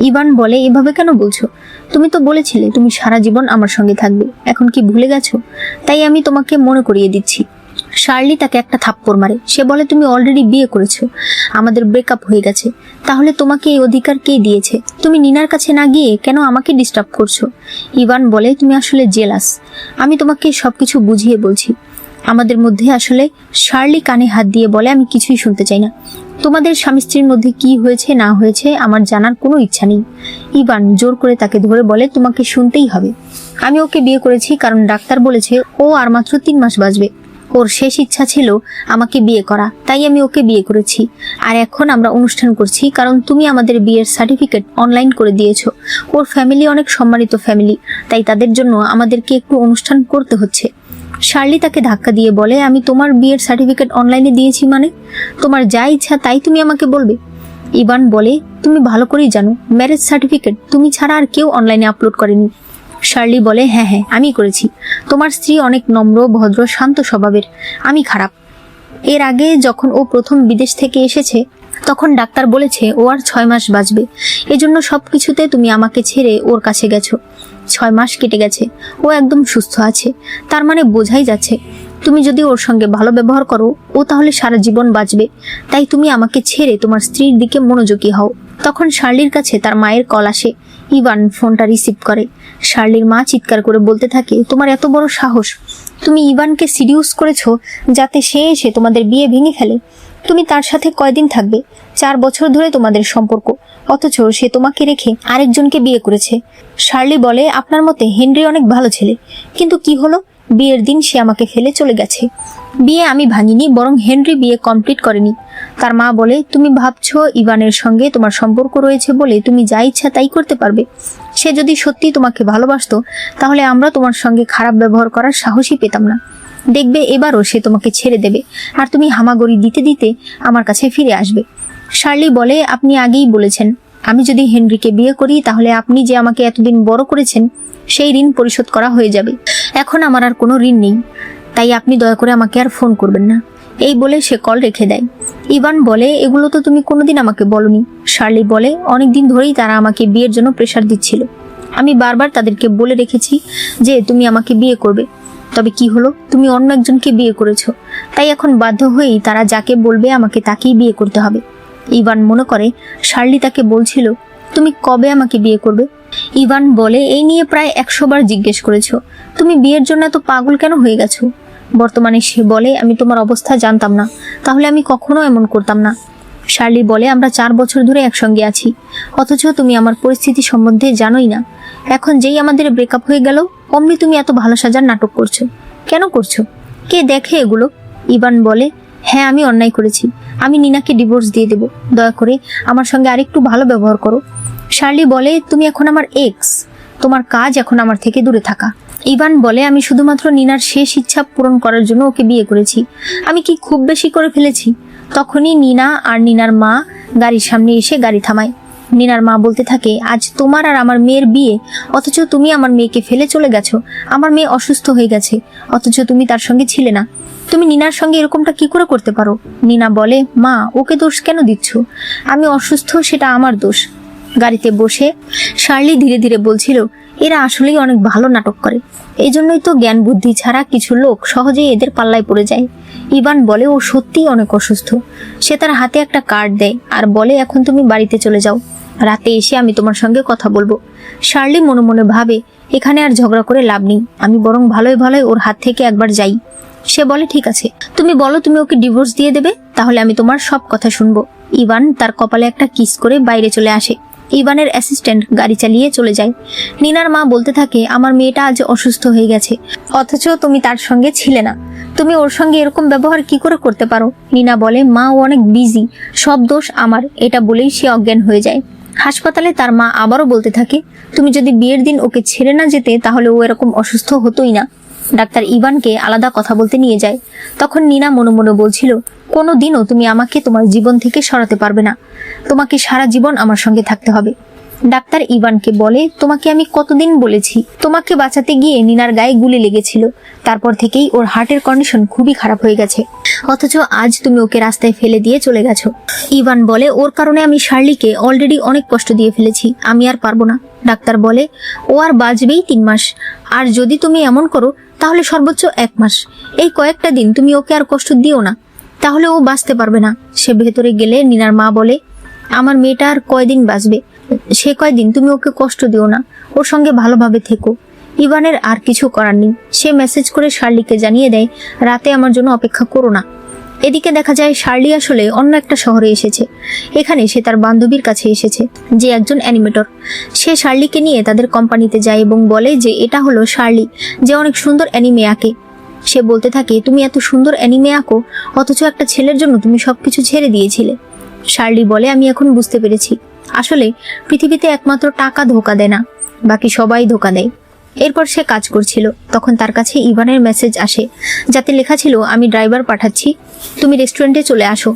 ইভান বলে, এভাবে কেন বলছো? তুমি তো বলেছিলে তুমি সারা জীবন আমার সঙ্গে থাকবে, এখন কি ভুলে গেছো? তাই আমি তোমাকে মনে করিয়ে দিচ্ছি। শার্লি তাকে একটা থাপ্পড় মারে। সে বলে, তুমি অলরেডি বিয়ে করেছো, আমাদের ব্রেকআপ হয়ে গেছে, তাহলে তোমাকে এই অধিকার কে দিয়েছে? তুমি নিনার কাছে না গিয়ে কেন আমাকে ডিস্টার্ব করছো? ইভান বলে, তুমি আসলে জেলাস। আমি তোমাকে সবকিছু বুঝিয়ে বলছি আমাদের মধ্যে আসলে। শার্লি কানে হাত দিয়ে বলে, আমি কিছুই শুনতে চাই না। তোমাদের স্বামী স্ত্রীর মধ্যে কি হয়েছে না হয়েছে আমার জানার কোনো ইচ্ছা নেই। ইভান জোর করে তাকে ধরে বলে, তোমাকে শুনতেই হবে। আমি ওকে বিয়ে করেছি কারণ ডাক্তার বলেছে ও আর মাত্র 3 মাস বাঁচবে। ওর শেষ ইচ্ছা ছিল আমাকে বিয়ে করা, তাই আমি ওকে বিয়ে করেছি। আর এখন আমরা অনুষ্ঠান করছি কারণ তুমি আমাদের বিয়ের সার্টিফিকেট অনলাইন করে দিয়েছো। ওর ফ্যামিলি অনেক সম্মানিত ফ্যামিলি, তাই তাদের জন্য আমাদেরকে একটু অনুষ্ঠান করতে হচ্ছে। শার্লি তাকে ধাক্কা দিয়ে বলে, আমি তোমার বিয়ের সার্টিফিকেট অনলাইনে দিয়েছি মানে? তোমার যা ইচ্ছা তাই তুমি আমাকে বলবে। ইভান বলে, তুমি ভালো করেই জানো ম্যারেজ সার্টিফিকেট তুমি ছাড়া আর কেউ অনলাইনে আপলোড করেনি। শার্লি বলে, হ্যাঁ হ্যাঁ আমি করেছি। তোমার স্ত্রী অনেক নম্র, ভদ্র, শান্ত স্বভাবের, আমি খারাপ। এর আগে যখন ও প্রথম বিদেশ থেকে এসেছে তখন ডাক্তার বলেছে ও আর 6 মাস বাঁচবে। এজন্য সবকিছুতে তুমি আমাকে ছেড়ে ওর কাছে গেছো। 6 মাস কেটে গেছে, ও একদম সুস্থ আছে। তার মানে বোঝাই যাচ্ছে তুমি যদি ওর সঙ্গে ভালো ব্যবহার করো ও তাহলে সারা জীবন বাঁচবে। তাই তুমি আমাকে ছেড়ে তোমার স্ত্রীর দিকে মনোযোগী হও। তখন শার্লির কাছে তার মায়ের কল আসে। ইভান ফোনটা রিসিভ করে। শার্লির মা চিৎকার করে বলতে থাকে, তোমার এত বড় সাহস! তুমি ইভানকে সিডিউস করেছো যাতে সে এসে তোমাদের বিয়ে ভেঙে ফেলে। তুমি তার সাথে কয়দিন থাকবে? 4 বছর ধরে তোমাদের সম্পর্ক, অথচ সে তোমাকে রেখে আরেকজনকে বিয়ে করেছে। শার্লি বলে, আপনার মতে হেনরি অনেক ভালো ছেলে, কিন্তু কি হলো? বিয়ের দিন সে আমাকে ফেলে চলে গেছে। বিয়ে আমি ভাঙিনি, বরং হেনরি বিয়ে কমপ্লিট করেনি। তার মা বলে, তুমি ভাবছো ইভানের সঙ্গে তোমার সম্পর্ক রয়েছে বলে তুমি যা ইচ্ছা তাই করতে পারবে? সে যদি সত্যি তোমাকে ভালোবাসতো তাহলে আমরা তোমার সঙ্গে খারাপ ব্যবহার করার সাহসই পেতাম না। দেখবে এবারও সে তোমাকে ছেড়ে দেবে, আর তুমি হামাগুড়ি দিতে দিতে আমার কাছে ফিরে আসবে। শার্লি বলে, আপনি আগেই বলেছেন আমি যদি হেনরিকে বিয়ে করি তাহলে আপনি যে আমাকে এতদিন বড় করেছেন সেই ঋণ পরিশোধ করা হয়ে যাবে। এখন আমার আর কোনো ঋণ নেই, তাই আপনি দয়া করে আমাকে আর ফোন করবেন না। এই বলে সে কল রেখে দেয়। ইভান বলে, এগুলো তো তুমি কোনোদিন আমাকে বলনি। শার্লি বলে, অনেকদিন ধরেই তারা আমাকে বিয়ের জন্য প্রেশার দিচ্ছিল। আমি বারবার তাদেরকে বলে রেখেছি যে তুমি আমাকে বিয়ে করবে, তবে কি হলো, তুমি অন্য একজনকে বিয়ে করেছো। তাই এখন বাধ্য হয়েই তারা যাকে বলবে আমাকে তাকেই বিয়ে করতে হবে। ইভান মনে করে শার্লি তাকে বলছিল, তুমি কবে আমাকে বিয়ে করবে? ইভান বলে, এই নিয়ে প্রায় 100 বার জিজ্ঞেস করেছো। তুমি বিয়ের জন্য এত পাগল কেন হয়ে গেছো? বর্তমানে সে বলে, আমি তোমার অবস্থা জানতাম না, তাহলে আমি কখনো এমন করতাম না। শার্লি বলে, আমরা 4 বছর ধরে একসঙ্গে আছি, অথচ তুমি আমার পরিস্থিতি সম্বন্ধে জানোই না। এখন যেই আমাদের ব্রেকআপ হয়ে গেল অমনি তুমি এত ভালো সাজার নাটক করছো। কেন করছো? কে দেখে এগুলো? ইভান বলে, হ্যাঁ আমি অন্যায় করেছি। আমি নিনাকে ডিভোর্স দিয়ে দেব। দয়া করে আমার সঙ্গে আরেকটু ভালো ব্যবহার করো। শার্লি বলে, তুমি এখন আমার এক্স, তোমার কাজ এখন আমার থেকে দূরে থাকা। ইভান বলে, আমি শুধুমাত্র নিনার শেষ ইচ্ছা পূরণ করার জন্য ওকে বিয়ে করেছি। আমি কি খুব বেশি করে ফেলেছি? তখনই নিনা আর নিনার মা গাড়ির সামনে এসে গাড়ি থামায়। নিনার মা বলতে থাকে, আজ তোমার আর আমার মেয়ের বিয়ে, অথচ তুমি আমার মেয়েকে ফেলে চলে গেছো। আমার মেয়ে অসুস্থ হয়ে গেছে, অথচ তুমি তার সঙ্গে ছিলে না। তুমি নিনার সঙ্গে এরকমটা কি করে করতে পারো? নিনা বলে, মা ওকে দোষ কেন দিচ্ছ? আমি অসুস্থ, সেটা আমার দোষ। গাড়িতে বসে শার্লি ধীরে ধীরে বলছিল, এরা আসলেই অনেক ভালো নাটক করে। এই জন্যই তো জ্ঞান বুদ্ধি ছাড়া কিছু লোক সহজেই এদের পাল্লায় পড়ে যায়। ইভান বলে, ও সত্যিই অনেক অসুস্থ। সে তার হাতে একটা কার্ড দেয় আর বলে, এখন তুমি বাড়িতে চলে যাও, রাতে এসে আমি তোমার সঙ্গে কথা বলবো। শার্লি মনে মনে ভাবে, এখানে আর ঝগড়া করে লাভ নেই, আমি বরং ভালোই ভালোই ওর হাত থেকে একবার যাই। সে বলে, ঠিক আছে, তুমি বলো তুমি ওকে ডিভোর্স দিয়ে দেবে, তাহলে আমি তোমার সব কথা শুনবো। ইভান তার কপালে একটা কিস করে বাইরে চলে আসে। ইভানের অ্যাসিস্ট্যান্ট গাড়ি চালিয়ে চলে যায়। নিনার মা বলতে থাকে, আমার মেয়েটা আজ অসুস্থ হয়ে গেছে, অথচ তুমি তার সঙ্গে ছিলে না। তুমি ওর সঙ্গে এরকম ব্যবহার কি করে করতে পারো? নিনা বলে, মা ও অনেক বিজি, সব দোষ আমার। এটা বলেই সে অজ্ঞান হয়ে যায়। হাসপাতালে তার মা আবারও বলতে থাকে, তুমি যদি বিয়ের দিন ওকে ছেড়ে না যেতে তাহলে ও এরকম অসুস্থ হতোই না। ডাক্তার ইভানকে আলাদা কথা বলতে নিয়ে যায়। তখন নিনা মনে মনে বলছিল, কোনোদিনও তুমি আমাকে তোমার জীবন থেকে সরাতে পারবে না, তোমাকে সারা জীবন আমার সঙ্গে থাকতে হবে। ডাক্তার ইভানকে বলে, তোমাকে আমি কতদিন বলেছি, তোমাকে বাঁচাতে গিয়ে নিনার গায়ে গুলি লেগেছিল, তারপর থেকেই ওর হার্টের কন্ডিশন খুবই খারাপ হয়ে গেছে, অথচ আজ তুমি ওকে রাস্তায় ফেলে দিয়ে চলে গেছো। ইভান বলে, ওর কারণে আমি শার্লিকে অলরেডি অনেক কষ্ট দিয়ে ফেলেছি, আমি আর পারবো না। ডাক্তার বলে, ও আর বাঁচবেই 3 মাস, আর যদি তুমি এমন করো তাহলে সর্বোচ্চ 1 মাস। এই কয়েকটা দিন তুমি ওকে আর কষ্ট দিও না, তাহলে ও বাঁচতে পারবে না। সে ভেতরে গেলে নিনার মা বলে, আমার মেয়েটা আর কয়দিন বাঁচবে, সে কয়দিন তুমি ওকে কষ্ট দিও না, ওর সঙ্গে ভালোভাবে থেকো। ইভানের আর কিছু করার নেই, সে মেসেজ করে শার্লিকে জানিয়ে দেয়, রাতে আমার জন্য অপেক্ষা করো না। এদিকে দেখা যায় শার্লি আসলে অন্য একটা শহরে এসেছে। এখানে সে তার বান্ধবীর কাছে এসেছে, যে একজন অ্যানিমেটর। সে শার্লিকে নিয়ে তাদের কোম্পানিতে যায় এবং বলে যে এটা হলো শার্লি, যে অনেক সুন্দর অ্যানিমে আঁকে। সে বলতে থাকে, তুমি এত সুন্দর অ্যানিমে আঁকো, অথচ একটা ছেলের জন্য তুমি সবকিছু ছেড়ে দিয়েছিলে। শার্লি বলে, আমি এখন বুঝতে পেরেছি, আসলে পৃথিবীতে একমাত্র টাকা ধোকা দেয় না, বাকি সবাই ধোকা দেয়। এরপর সে কাজ করছিল, তখন তার কাছে ইভানের মেসেজ আসে, যাতে লেখা ছিল, আমি ড্রাইভার পাঠাচ্ছি, তুমি রেস্টুরেন্টে চলে আসো।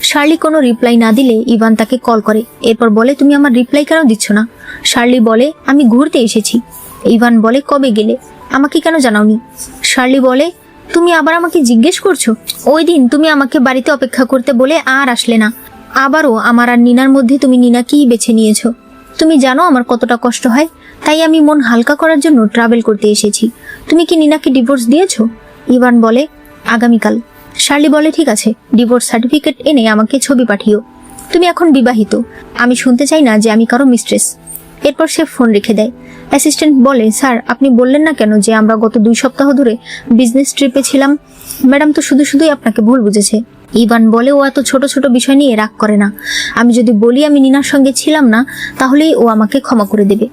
শার্লি কোনো রিপ্লাই না দিলে ইভান তাকে কল করে। এরপর বলে, তুমি আমার রিপ্লাই কেন দিচ্ছ না? শার্লি বলে, আমি ঘুরতে এসেছি। ইভান বলে, কবে গেলে, আমাকে কেন জানাওনি? শার্লি বলে, তুমি আবার আমাকে জিজ্ঞেস করছো? ওই দিন তুমি আমাকে বাড়িতে অপেক্ষা করতে বলে আর আসলে না, আবারও আমার আর নিনার মধ্যে তুমি নিনাকেই বেছে নিয়েছো। তুমি জানো আমার কতটা কষ্ট হয়, তাই আমি মন হালকা করার জন্য ট্রাভেল করতে এসেছি। তুমি কি নিনাকে ডিভোর্স দিয়েছো? ইভান বলে, আগামীকাল। শার্লি বলে, ঠিক আছে, ডিভোর্স সার্টিফিকেট এনে আমাকে ছবি পাঠিও। তুমি এখন বিবাহিত, আমি শুনতে চাই না যে আমি কারো মিস্ট্রেস। এরপর সে ফোন রেখে দেয়। অ্যাসিস্ট্যান্ট বলে, স্যার আপনি বললেন না কেন যে আমরা গত 2 সপ্তাহ ধরে বিজনেস ট্রিপে ছিলাম? ম্যাডাম তো শুধুই আপনাকে ভুল বুঝেছে। ইভান বলে, ও এত ছোট ছোট বিষয় নিয়ে রাগ করে না, আমি যদি বলি আমি নিনার সঙ্গে ছিলাম না, তাহলেই ও আমাকে ক্ষমা করে দেবে।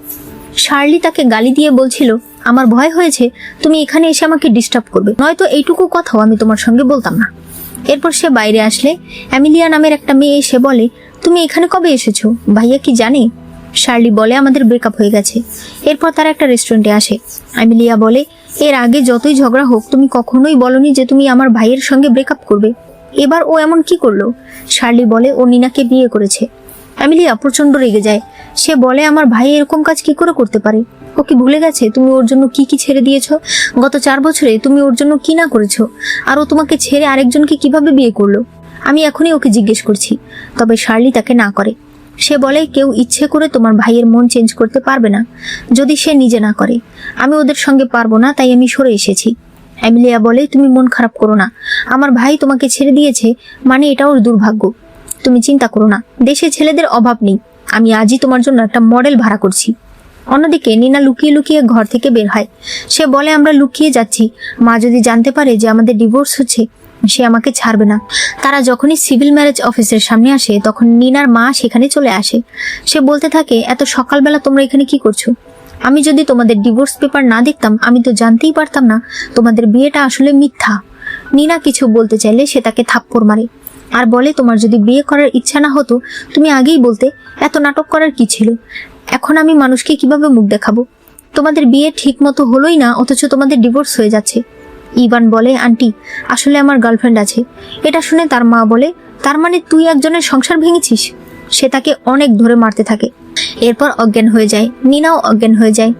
শার্লি তাকে গালি দিয়ে বলছিল, আমার ভয় হয়েছে তুমি এখানে এসে আমাকে ডিস্টার্ব করবে, নয়তো এইটুকু কথাও আমি তোমার সঙ্গে বলতাম না। এরপর সে বাইরে আসলে অ্যামিলিয়া নামের একটা মেয়ে এসে বলে, তুমি এখানে কবে এসেছো, ভাইয়া কি জানে? শার্লি বলে, আমাদের ব্রেকআপ হয়ে গেছে। এরপর তারা একটা রেস্টুরেন্টে আসে। অ্যামিলিয়া বলে, এর আগে যতই ঝগড়া হোক তুমি কখনোই বলনি যে তুমি আমার ভাইয়ের সঙ্গে ব্রেকআপ করবে, এবার ও এমন কি করলো? শার্লি বলে, ও নিনাকে বিয়ে করেছে। অ্যামিলিয়া প্রচন্ড রেগে যায়। সে বলে, আমার ভাই এরকম কাজ কি করে করতে পারে? ও কি ভুলে গেছে তুমি ওর জন্য কি কি ছেড়ে দিয়েছো? গত 4 বছরে তুমি ওর জন্য কি না করেছো? আর ও তোমাকে ছেড়ে আরেকজনকে কিভাবে বিয়ে করলো? আমি এখনই ওকে জিজ্ঞেস করছি। তবে শার্লি তাকে না করে। সে বলে, কেউ ইচ্ছে করে তোমার ভাইয়ের মন চেঞ্জ করতে পারবে না, যদি সে নিজে না করে। আমি ওদের সঙ্গে পারবো না, তাই আমি সরে এসেছি। অ্যামিলিয়া বলে, তুমি মন খারাপ করো না, আমার ভাই তোমাকে ছেড়ে দিয়েছে মানে এটা ওর দুর্ভাগ্য। তুমি চিন্তা করো না, দেশে ছেলেদের অভাব নেই, আমি আজই তোমার জন্য একটা মডেল ভাড়া করছি। অন্যদিকে নিনা লুকিয়ে লুকিয়ে ঘর থেকে বের হয়। সে বলে, আমরা লুকিয়ে যাচ্ছি, মা যদি জানতে পারে যে আমাদের ডিভোর্স হচ্ছে, সে আমাকে ছাড়বে না। তারা যখনই সিভিল ম্যারেজ অফিসের সামনে আসে, তখন নিনার মা সেখানে চলে আসে। সে বলতে থাকে, এত সকালবেলা তোমরা এখানে কি করছো? আমি যদি তোমাদের ডিভোর্স পেপার না দেখতাম, আমি তো জানতেই পারতাম না তোমাদের বিয়েটা আসলে মিথ্যা। নিনা কিছু বলতে চাইলে সে তাকে থাপ্পড় মারে আর বলে, তোমার যদি বিয়ে করার ইচ্ছা না হতো তুমি আগেই বলতে, এত নাটক করার কি ছিল? এখন আমি মানুষকে কিভাবে মুখ দেখাবো? তোমাদের বিয়ে ঠিক মতো হলোই না, অথচ তোমাদের ডিভোর্স হয়ে যাচ্ছে। ইভান বলে, আন্টি আসলে আমার গার্লফ্রেন্ড আছে। এটা শুনে তার মা বলে, তার মানে তুই একজনের সংসার ভেঙেছিস? সে তাকে অনেক ধরে মারতে থাকে। এরপর অজ্ঞান হয়ে যায়। নিনাও অজ্ঞান হয়ে যায়।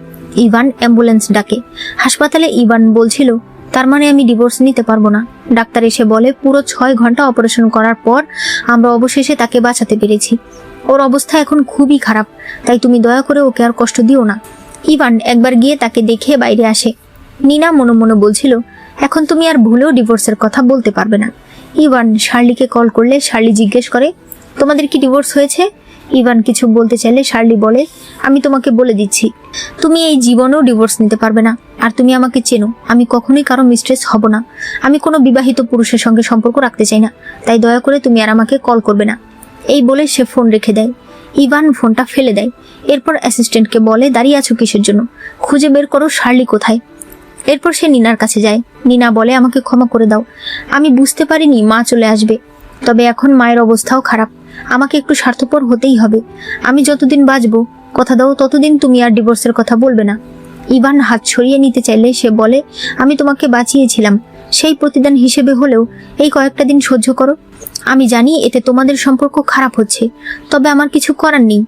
ইভান অ্যাম্বুলেন্স ডাকে। হাসপাতালে ইভান বলছিল, তার মানে আমি ডিভোর্স নিতে পারবো না। ডাক্তার এসে বলে, পুরো 6 ঘন্টা অপারেশন করার পর আমরা অবশেষে তাকে বাঁচাতে পেরেছি। ওর অবস্থা এখন খুবই খারাপ, তাই তুমি দয়া করে ওকে আর কষ্ট দিও না। ইভান একবার গিয়ে তাকে দেখে বাইরে আসে। নিনা মনে মনে বলছিল, এখন তুমি আর ভুলেও ডিভোর্সের কথা বলতে পারবে না। ইভান শার্লিকে কল করলে শার্লি জিজ্ঞেস করে, তোমাদের কি ডিভোর্স হয়েছে? ইভান কিছু বলতে চাইলে শার্লি বলে, আমি তোমাকে বলে দিচ্ছি, তুমি এই জীবনেও ডিভোর্স নিতে পারবে না। আর তুমি আমাকে চেনো, আমি কখনোই কারো মিস্ট্রেস হব না। আমি কোনো বিবাহিত পুরুষের সঙ্গে সম্পর্ক রাখতে চাই না, তাই দয়া করে তুমি আর আমাকে কল করবে না। এই বলে সে ফোন রেখে দেয়। ইভান ফোনটা ফেলে দেয়। এরপর অ্যাসিস্ট্যান্টকে বলে, দাঁড়িয়ে আছো কিসের জন্য, খুঁজে বের করো শার্লি কোথায়। এরপর সে নিনার কাছে যায়। নিনা বলে, আমাকে ক্ষমা করে দাও, আমি বুঝতে পারিনি মা চলে আসবে। তবে এখন মায়ের অবস্থাও খারাপ, আমাকে একটু স্বার্থপর হতেই হবে। আমি যতদিন বাঁচবো, কথা দাও ততদিন তুমি আর ডিভোর্সের কথা বলবে না। ইভান হাত সরিয়ে নিতে চাইলে সে বলে, আমি তোমাকে বাঁচিয়েছিলাম, সেই প্রতিদান হিসেবে হলেও এই কয়েকটা দিন সহ্য করো। আমি জানি এতে তোমাদের সম্পর্ক খারাপ হচ্ছে, তবে আমার কিছু করার নেই।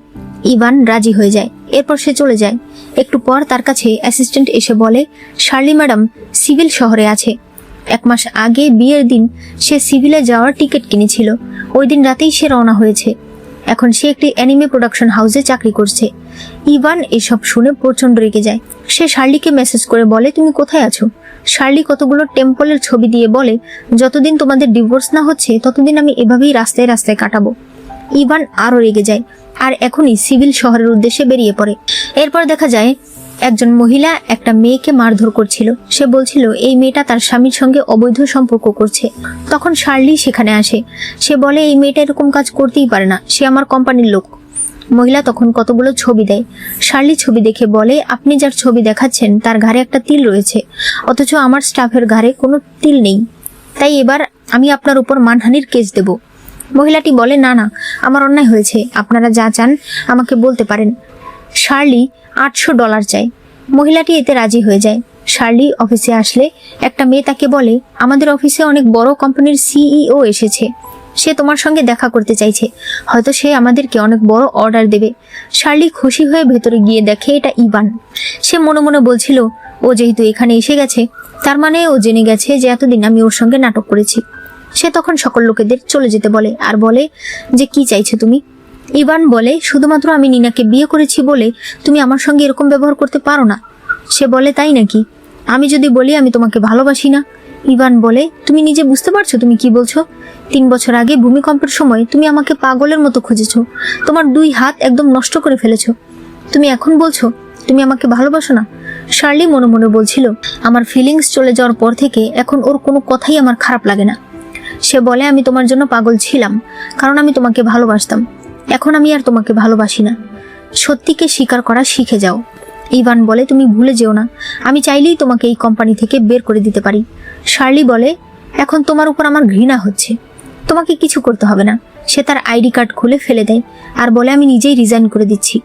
ইভান রাজি হয়ে যায়। এরপর সে চলে যায়। একটু পর তার কাছে অ্যাসিস্ট্যান্ট এসে বলে, শার্লি ম্যাডাম সিভিল শহরে আছে। 1 মাস আগে বিয়ের দিন সে সিভিলে যাওয়ার টিকিট কিনেছিল, ওই দিন রাতেই সে রওনা হয়েছে। এখন সে একটি অ্যানিমে প্রোডাকশন হাউসে চাকরি করছে। ইভান এসব শুনে প্রচন্ড রেগে যায়। সে শার্লিকে মেসেজ করে বলে, তুমি কোথায় আছো? শার্লি কতগুলো টেম্পলের ছবি দিয়ে বলে, যতদিন তোমাদের ডিভোর্স না হচ্ছে ততদিন আমি এভাবেই রাস্তায় রাস্তায় কাটাবো। ইভান আরো রেগে যায় আর এখনই সিভিল শহরের উদ্দেশ্যে বেরিয়ে পড়ে। এরপর দেখা যায় একজন মহিলা একটা মেয়েকে মারধর করছিল। সে বলছিল এই মেয়েটা তার স্বামীর সঙ্গে অবৈধ সম্পর্ক করছে। তখন শার্লি সেখানে আসে। সে বলে এই মেয়েটা এরকম কাজ করতেই পারে না, সে আমার কোম্পানির লোক। মহিলা তখন কতগুলো ছবি দেয়। শার্লি ছবি দেখে বলে, আপনি যার ছবি দেখাচ্ছেন তার ঘাড়ে একটা তিল রয়েছে, অথচ আমার স্টাফের ঘাড়ে কোনো তিল নেই। তাই এবার আমি আপনার উপর মানহানির কেস দেব। মহিলাটি বলে, না না, আমার অন্যায় হয়েছে, আপনারা যা চান আমাকে বলতে পারেন। শার্লি $800 চায়। মহিলাটি এতে রাজি হয়ে যায়। শার্লি অফিসে আসলে একটা মেয়ে তাকে বলে, আমাদের অফিসে অনেক বড় কোম্পানির সিইও এসেছে, সে তোমার সঙ্গে দেখা করতে চাইছে, হয়তো সে আমাদেরকে অনেক বড় অর্ডার দেবে। শার্লি খুশি হয়ে ভেতরে গিয়ে দেখে এটা ইভান। সে মনে মনে বলছিল, ও যেহেতু এখানে এসে গেছে তার মানে ও জেনে গেছে যে এতদিন আমি ওর সঙ্গে নাটক করেছি। সে তখন সকল লোকেদের চলে যেতে বলে আর বলে যে কি চাইছে তুমি? ইভান বলে, শুধুমাত্র আমি নিনাকে বিয়ে করেছি বলে তুমি আমার সঙ্গে এরকম ব্যবহার করতে পারো না। সে বলে, তাই নাকি? আমি যদি বলি আমি তোমাকে ভালোবাসি না? ইভান বলে, তুমি নিজে বুঝতে পারছো তুমি কি বলছো? 3 বছর আগে ভূমিকম্পের সময় তুমি আমাকে পাগলের মতো খুঁজেছো, তোমার 2 হাত একদম নষ্ট করে ফেলেছো। তুমি এখন বলছো তুমি আমাকে ভালোবাসো না? শার্লি মনে মনে বলছিল, আমার ফিলিংস চলে যাওয়ার পর থেকে এখন ওর কোনো কথাই আমার খারাপ লাগে না। সে বলে, আমি তোমার জন্য পাগল ছিলাম কারণ আমি তোমাকে ভালোবাসতাম, এখন আমি আর তোমাকে ভালোবাসি না। সত্যিকে স্বীকার করা শিখে যাও। ইভান বলে, তুমি ভুলে যেও না, আমি চাইলেই তোমাকে এই কোম্পানি থেকে বের করে দিতে পারি। শার্লি বলে, এখন তোমার উপর আমার ঘৃণা হচ্ছে, তোমাকে কিছু করতে হবে না। সে তার আইডি কার্ড খুলে ফেলে দেয় আর বলে, আমি নিজেই রিজাইন করে দিচ্ছি।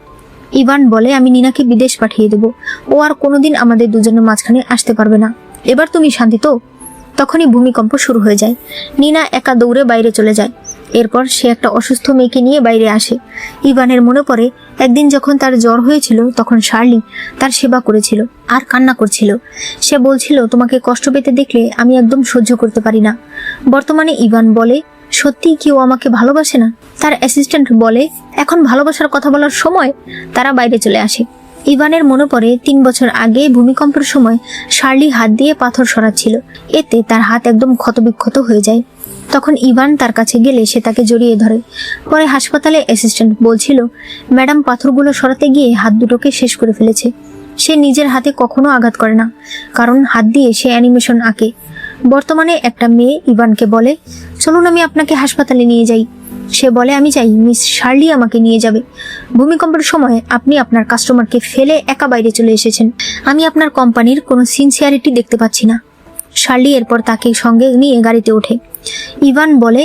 ইভান বলে, আমি নিনাকে বিদেশ পাঠিয়ে দেবো, ও আর কোনোদিন আমাদের দুজনের মাঝখানে আসতে পারবে না। এবার তুমি শান্তি তো? তখনই ভূমিকম্প শুরু হয়ে যায়। নিনা একা দৌড়ে বাইরে চলে যায়। এরপর সে একটা অসুস্থ মেয়েকে নিয়ে বাইরে আসে। ইভানের মনে পড়ে একদিন যখন তার জ্বর হয়েছিল তখন শার্লি তার সেবা করেছিল আর কান্না করছিল। সে বলছিল, তোমাকে কষ্ট পেতে দেখলে আমি একদম সহ্য করতে পারি না। বর্তমানে ইভান বলে, সত্যিই কি ও আমাকে ভালোবাসে না? তার অ্যাসিস্ট্যান্ট বলে, এখন ভালোবাসার কথা বলার সময়। তারা বাইরে চলে আসে। ইভানের মনে পড়ে 3 বছর আগে ভূমিকম্পের সময় শার্লি হাত দিয়ে পাথর সরাচ্ছিল, এতে তার হাত একদম ক্ষতবিক্ষত হয়ে যায়। তখন ইভান তার কাছে গেলে সে তাকে জড়িয়ে ধরে। পরে হাসপাতালে অ্যাসিস্ট্যান্ট বলছিল, ম্যাডাম পাথরগুলো সরাতে গিয়ে হাত দুটোকে শেষ করে ফেলেছে। সে নিজের হাতে কখনো আঘাত করে না, কারণ হাত দিয়ে সে অ্যানিমেশন আঁকে। বর্তমানে একটা মেয়ে ইভানকে বলে, চলুন আমি আপনাকে হাসপাতালে নিয়ে যাই। সে বলে, আমি চাই মিস শার্লি আমাকে নিয়ে যাবে। ভূমিকম্পের সময় আপনি আপনার কাস্টমারকে ফেলে একা বাইরে চলে এসেছেন, আমি আপনার কোম্পানির কোনো সিনসিয়ারিটি দেখতে পাচ্ছি না। শার্লি এরপর তাকে সঙ্গে নিয়ে গাড়িতে ওঠে। ইভান বলে,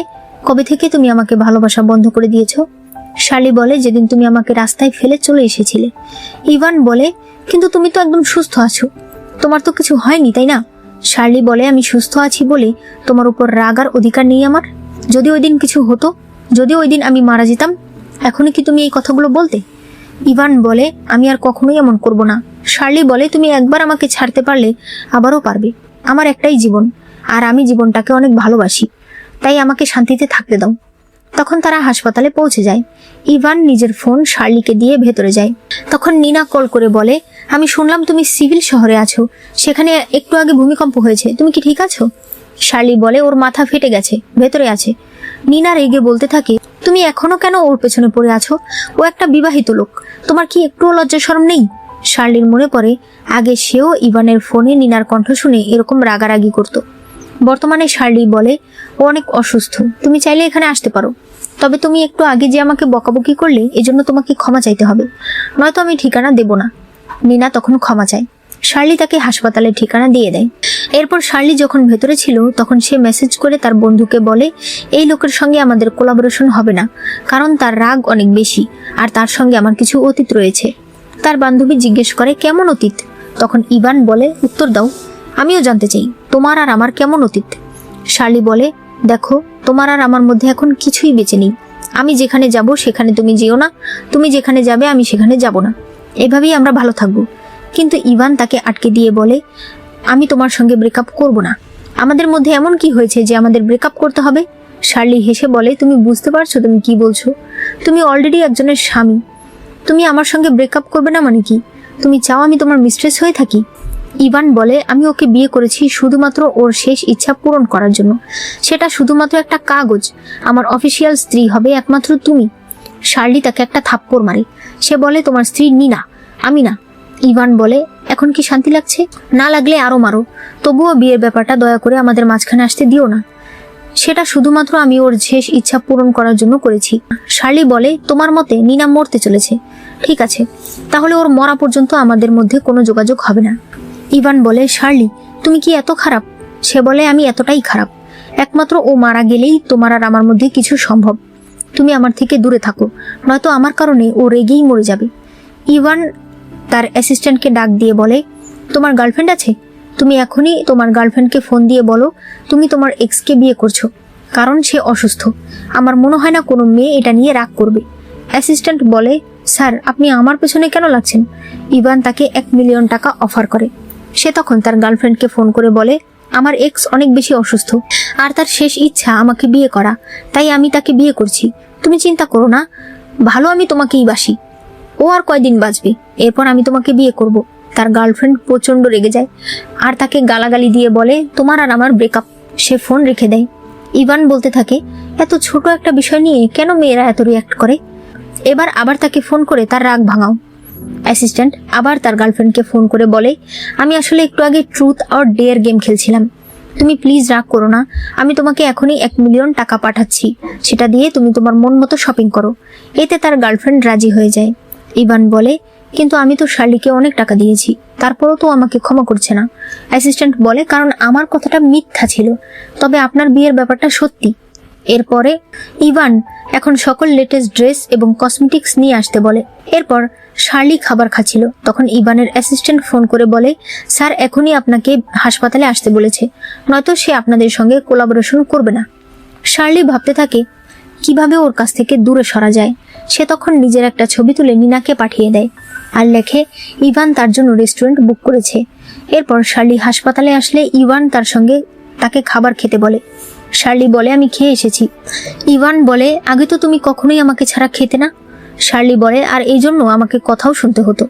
কবে থেকে তুমি আমাকে ভালোবাসা বন্ধ করে দিয়েছো? শার্লি বলে, যেদিন তুমি আমাকে রাস্তায় ফেলে চলে এসেছিলে। ইভান বলে, কিন্তু তুমি তো একদম সুস্থ আছো, তোমার তো কিছু হয়নি তাই না? শার্লি বলে, আমি সুস্থ আছি বলে তোমার উপর রাগার অধিকার নেই আমার? যদি ওই দিন কিছু হতো, যদি ওই দিন আমি মারা যেতাম, এখনই কি তুমি এই কথাগুলো বলতে? ইভান বলে, আমি আর কখনোই এমন করব না। শার্লি বলে, তুমি একবার আমাকে ছাড়তে পারলে আবারও পারবে। আমার একটাই জীবন আর আমি জীবনটাকে অনেক ভালোবাসি, তাই আমাকে শান্তিতে থাকতে দাও। তখন তারা হাসপাতালে পৌঁছে যায়। ইভান নিজের ফোন শার্লিকে দিয়ে ভেতরে যায়। তখন নিনা কল করে বলে, আমি শুনলাম তুমি সিভিল শহরে আছো, সেখানে একটু আগে ভূমিকম্প হয়েছে, তুমি কি ঠিক আছো? শার্লি বলে, ওর মাথা ফেটে গেছে, ভেতরে আছে। নিনা রেগে বলতে থাকে, তুমি এখনো কেন ওর পেছনে পড়ে আছো? ও একটা বিবাহিত লোক, তোমার কি একটুও লজ্জা শরম নেই? শার্লির মনে পড়ে আগে সেও ইভানের ফোনে নিনার কণ্ঠ শুনে এরকম রাগারাগি করত। বর্তমানে শার্লি বলে, ও অনেক অসুস্থ, তুমি চাইলে এখানে আসতে পারো, তবে তুমি একটু আগে যে আমাকে বকাবকি করলে এজন্য তোমাকে ক্ষমা চাইতে হবে, নয়তো আমি ঠিকানা দেব না। নিনা তখন ক্ষমা চায়। শার্লি তাকে হাসপাতালের ঠিকানা দিয়ে দেয়। এরপর শার্লি যখন ভেতরে ছিল তখন সে মেসেজ করে তার বন্ধুকে বলে, এই লোকের সঙ্গে আমাদের কোলাবোরেশন হবে না, কারণ তার রাগ অনেক বেশি আর তার সঙ্গে আমার কিছু অতীত রয়েছে। তার বান্ধবী জিজ্ঞেস করে, কেমন অতীত? তখন ইভান বলে, উত্তর দাও, আমিও জানতে চাই তোমার আর আমার কেমন অতীত। শার্লি বলে, দেখো, তোমার আর আমার মধ্যে এখন কিছুই বেঁচে নেই। আমি যেখানে যাব সেখানে তুমি যেও না, তুমি যেখানে যাবে আমি সেখানে যাব না, এভাবেই আমরা ভালো থাকবো। কিন্তু ইভান তাকে আটকে দিয়ে বলে, আমি তোমার সঙ্গে ব্রেকআপ করব না। আমাদের মধ্যে এমন কি হয়েছে যে আমাদের ব্রেকআপ করতে হবে? শার্লি হেসে বলে, তুমি বুঝতে পারছো তুমি কি বলছো? তুমি অলরেডি একজনের স্বামী। তুমি আমার সঙ্গে ব্রেকআপ করবে না মানে কি? তুমি চাও আমি তোমার মিস্ট্রেস হয়ে থাকি? ইভান বলে, আমি ওকে বিয়ে করেছি শুধুমাত্র ওর শেষ ইচ্ছা পূরণ করার জন্য। সেটা শুধুমাত্র একটা কাগজ। আমার অফিসিয়াল স্ত্রী হবে একমাত্র তুমি। শার্লি তাকে একটা থাপ্পড় মারে। সে বলে, তোমার স্ত্রী নিনা, আমি না। ইভান বলে, এখন কি শান্তি লাগছে? না লাগলে আরো মারো, তবুও বিয়ের ব্যাপারটা দয়া করে আমাদের মাঝখানে আসতে দিও না। সেটা শুধুমাত্র আমি ওর শেষ ইচ্ছা পূরণ করার জন্য করেছি। শার্লি বলে, তোমার মতে নিনা মরতে চলেছে? ঠিক আছে, তাহলে ওর মরা পর্যন্ত আমাদের মধ্যে কোনো যোগাযোগ হবে না। ইভান বলে, শার্লি তুমি কি এত খারাপ? সে বলে, আমি এতটাই খারাপ। একমাত্র ও মারা গেলেই তোমার আর আমার মধ্যে কিছু সম্ভব। তুমি আমার থেকে দূরে থাকো, নয়তো আমার কারণে ও রেগেই মরে যাবে। ইভান তার অ্যাসিস্ট্যান্টকে ডাক দিয়ে বলে, তোমার গার্লফ্রেন্ড আছে? তুমি এখনই তোমার গার্লফ্রেন্ডকে ফোন দিয়ে বলো তুমি তোমার এক্সকে বিয়ে করছো, কারণ সে অসুস্থ। আমার মনে হয় না কোনো মেয়ে এটা নিয়ে রাগ করবে। অ্যাসিস্ট্যান্ট বলে, স্যার আপনি আমার পেছনে কেন লাগছেন? ইভান তাকে 1 মিলিয়ন টাকা অফার করে। সে তখন তার গার্লফ্রেন্ডকে ফোন করে বলে, আমার এক্স অনেক বেশি অসুস্থ আর তার শেষ ইচ্ছা আমাকে বিয়ে করা, তাই আমি তাকে বিয়ে করছি। তুমি চিন্তা করো না, ভালো আমি তোমাকেই বাসি। ও আর কয়দিন বাঁচবে, এরপর আমি তোমাকে বিয়ে করব। তার গার্লফ্রেন্ড প্রচন্ড রেগে যায় আর তাকে গালাগালি দিয়ে বলে, তোমার আর আমার ব্রেকআপ। সে ফোন রেখে দেয়। ইভান বলতে থাকে, এত ছোট একটা বিষয় নিয়ে কেন মেয়েরা এত রিয়াক্ট করে? এবার আবার তাকে ফোন করে তার রাগ ভাঙাও। অ্যাসিস্ট্যান্ট আবার তার গার্লফ্রেন্ডকে ফোন করে বলে, আমি আসলে একটু আগে ট্রুথ অর ডেয়ার গেম খেলছিলাম। তুমি প্লিজ রাগ করো না, আমি তোমাকে এখনই 1 মিলিয়ন টাকা পাঠাচ্ছি। সেটা দিয়ে তুমি তোমার মন মতো শপিং করো। এতে তার গার্লফ্রেন্ড রাজি হয়ে যায়। ইভান বলে, কিন্তু আমি তো শার্লিকে অনেক টাকা দিয়েছি, তারপরও তো আমাকে ক্ষমা করছে না। অ্যাসিস্ট্যান্ট বলে, কারণ আমার কথাটা মিথ্যা ছিল, তবে আপনার বিয়ের ব্যাপারটা সত্যি। এরপরে ইভান এখন সকল লেটেস্ট ড্রেস এবং কসমেটিক্স নিয়ে আসতে বলে। এরপর শার্লি খাবার খাচ্ছিল, তখন ইভানের অ্যাসিস্ট্যান্ট ফোন করে বলে, স্যার এখনই আপনাকে হাসপাতালে আসতে বলেছে, নয়তো সে আপনাদের সঙ্গে কোলাবোরেশন করবে না। শার্লি ভাবতে থাকে কিভাবে ওর কাছ থেকে দূরে সরা যায়। সে তখন নিজের একটা ছবি তুলে নিনাকে পাঠিয়ে দেয় আর লেখে, ইভান তার জন্য রেস্টুরেন্ট বুক করেছে। এরপর শার্লি হাসপাতালে আসলে ইভান তার সঙ্গে তাকে খাবার খেতে বলে। শার্লি বলে, আমি খেয়ে এসেছি। ইভান বলে, আগে তো তুমি কখনোই আমাকে ছাড়া খেতে না। শার্লি বলে, আর এই জন্য আমাকে কথাও শুনতে হতো।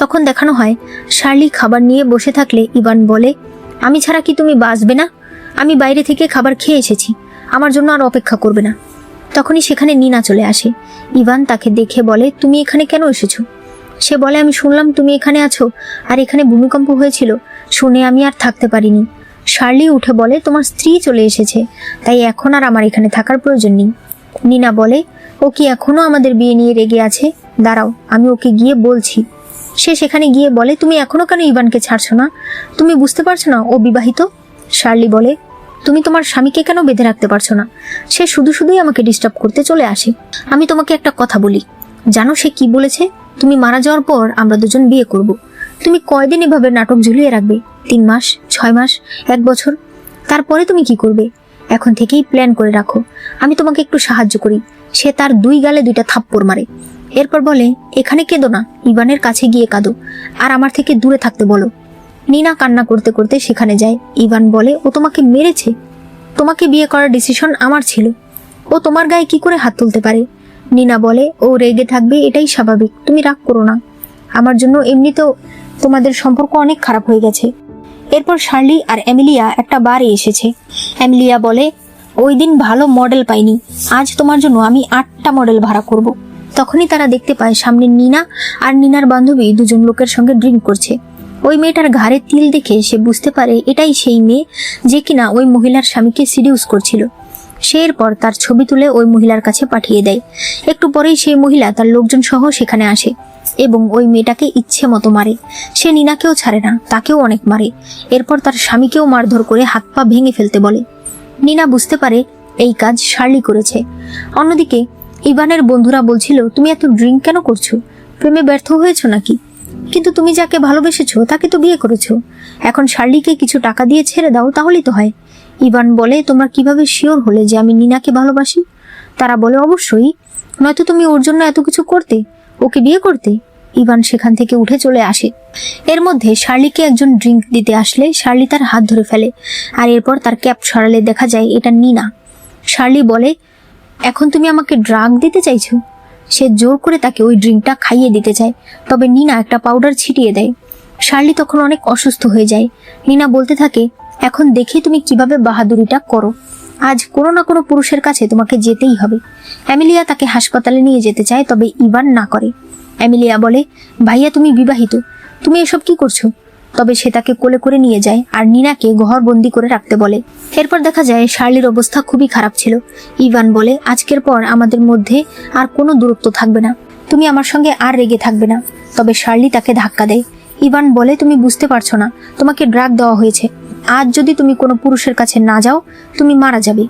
তখন দেখানো হয় শার্লি খাবার নিয়ে বসে থাকলে ইভান বলে, আমি ছাড়া কি তুমি বাঁচবে না? আমি বাইরে থেকে খাবার খেয়ে এসেছি, আমার জন্য আর অপেক্ষা করবে না। তখনই সেখানে নিনা চলে আসে। ইভান তাকে দেখে বলে, তুমি এখানে কেন এসেছো? সে বলে, আমি শুনলাম তুমি এখানে আছো আর এখানে ভূমিকম্প হয়েছিল, শুনে আমি আর থাকতে পারিনি। শার্লি উঠে বলে, তোমার স্ত্রী চলে এসেছে, তাই এখন আর আমার এখানে থাকার প্রয়োজন নেই। নিনা বলে, ও কি এখনো আমাদের বিয়ে নিয়ে রেগে আছে? দাঁড়াও, আমি ওকে গিয়ে বলছি। সে সেখানে গিয়ে বলে, তুমি এখনো কেন ইভানকে ছাড়ছো না? তুমি বুঝতে পারছো না ও বিবাহিত? শার্লি বলে, তুমি তোমার স্বামীকে কেন বেঁধে রাখতে পারছো না? সে শুধু শুধুই আমাকে ডিস্টার্ব করতে চলে আসে। আমি তোমাকে একটা কথা বলি, জানো সে কি বলেছে? তুমি মারা যাওয়ার পর আমরা দুজন বিয়ে করব। তুমি কয়দিন এভাবে নাটক ঝুলিয়ে রাখবে? 3 মাস, 6 মাস, 1 বছর? তারপরে তুমি কি করবে? এখন থেকেই প্ল্যান করে রাখো। আমি তোমাকে একটু সাহায্য করি। সে তার 2 গালে 2টা থাপ্পড় মারে। এরপর বলে, এখানে কেঁদো না, ইভানের কাছে গিয়ে কাঁদো আর আমার থেকে দূরে থাকতে বলো। নিনা কান্না করতে করতে সেখানে যায়। ইভান বলে, ও তোমাকে মেরেছে? তোমাকে বিয়ে করার ডিসিশন আমার ছিল, ও তোমার গায়ে কি করে হাত তুলতে পারে? নিনা বলে, ও রেগে থাকবে, এটাই স্বাভাবিক, তুমি রাগ করো না। আমার জন্য এমনিতেও তোমাদের সম্পর্ক অনেক খারাপ হয়ে গেছে। এরপর শার্লি আর এমিলিয়া একটা বারে এসেছে। এমিলিয়া বলে, ওই দিন ভালো মডেল পাইনি, আজ তোমার জন্য আমি 8টা মডেল ভাড়া করব। তখনই তারা দেখতে পায় সামনে নিনা আর নিনার বান্ধবী 2জন লোকের সঙ্গে ড্রিঙ্ক করছে। ওই মেয়েটার ঘাড়ে তিল দেখে সে বুঝতে পারে এটাই সেই মেয়ে যে কিনা ওই মহিলার স্বামীকে সিডিউস করছিল। সে এরপর তার ছবি তুলে ওই মহিলার কাছে পাঠিয়ে দেয়। একটু পরেই সেই মহিলা তার লোকজন সহ সেখানে আসে এবং ওই মেয়েটাকে ইচ্ছে মতো মারে। সে নিনাকেও ছাড়ে না, তাকেও অনেক মারে। এরপর তার স্বামীকেও মারধর করে হাত পা ভেঙে ফেলতে বলে। নিনা বুঝতে পারে এই কাজ শার্লি করেছে। অন্যদিকে ইভানের বন্ধুরা বলছিল, তুমি এত ড্রিঙ্ক কেন করছো? প্রেমে ব্যর্থ হয়েছো নাকি? কিন্তু তুমি যাকে ভালোবেসেছো তাকে তো বিয়ে করেছো, এখন শার্লিকে কিছু টাকা দিয়ে ছেড়ে দাও, তাহলেই তো হয়। ইভান বলে, তোমরা কিভাবে শিওর হলে যে আমি নিনাকে ভালোবাসি? তারা বলে, অবশ্যই, নয়তো তুমি ওর জন্য এত কিছু করতে, ওকে বিয়ে করতে। ইভান সেখান থেকে উঠে চলে আসে। এর মধ্যে শার্লিকে একজন ড্রিঙ্ক দিতে আসলে শার্লি তার হাত ধরে ফেলে আর এরপর তার ক্যাপ সরালে দেখা যায় এটা নিনা। শার্লি বলে, এখন তুমি আমাকে ড্রাগ দিতে চাইছো? সে জোর করে তাকে ওই ড্রিঙ্কটা খাইয়ে দিতে চায়, তবে নিনা একটা পাউডার ছিটিয়ে দেয়। শার্লি তখন অনেক অসুস্থ হয়ে যায়। নিনা বলতে থাকে, এখন দেখি তুমি কিভাবে বাহাদুরিটা করো। আজ কোনো না কোনো পুরুষের কাছে তোমাকে যেতেই হবে। অ্যামিলিয়া তাকে হাসপাতালে নিয়ে যেতে চায়, তবে ইভান না করে। অ্যামিলিয়া বলে, ভাইয়া তুমি বিবাহিত, তুমি এসব কি করছো? তবে সে তাকে কোলে করে নিয়ে যায় আর নিনাকে ঘরবন্দি করে রাখতে বলে। এরপর দেখা যায় শার্লির অবস্থা খুবই খারাপ ছিল। ইভান বলে, আজকের পর আমাদের মধ্যে আর কোনো দূরত্ব থাকবে না, তুমি আমার সঙ্গে আর রেগে থাকবে না। তবে শার্লি তাকে ধাক্কা দেয়। ইভান বলে, তুমি বুঝতে পারছো না, তোমাকে ড্রাগ দেওয়া হয়েছে। আজ যদি তুমি কোনো পুরুষের কাছে না যাও, তুমি মারা যাবে।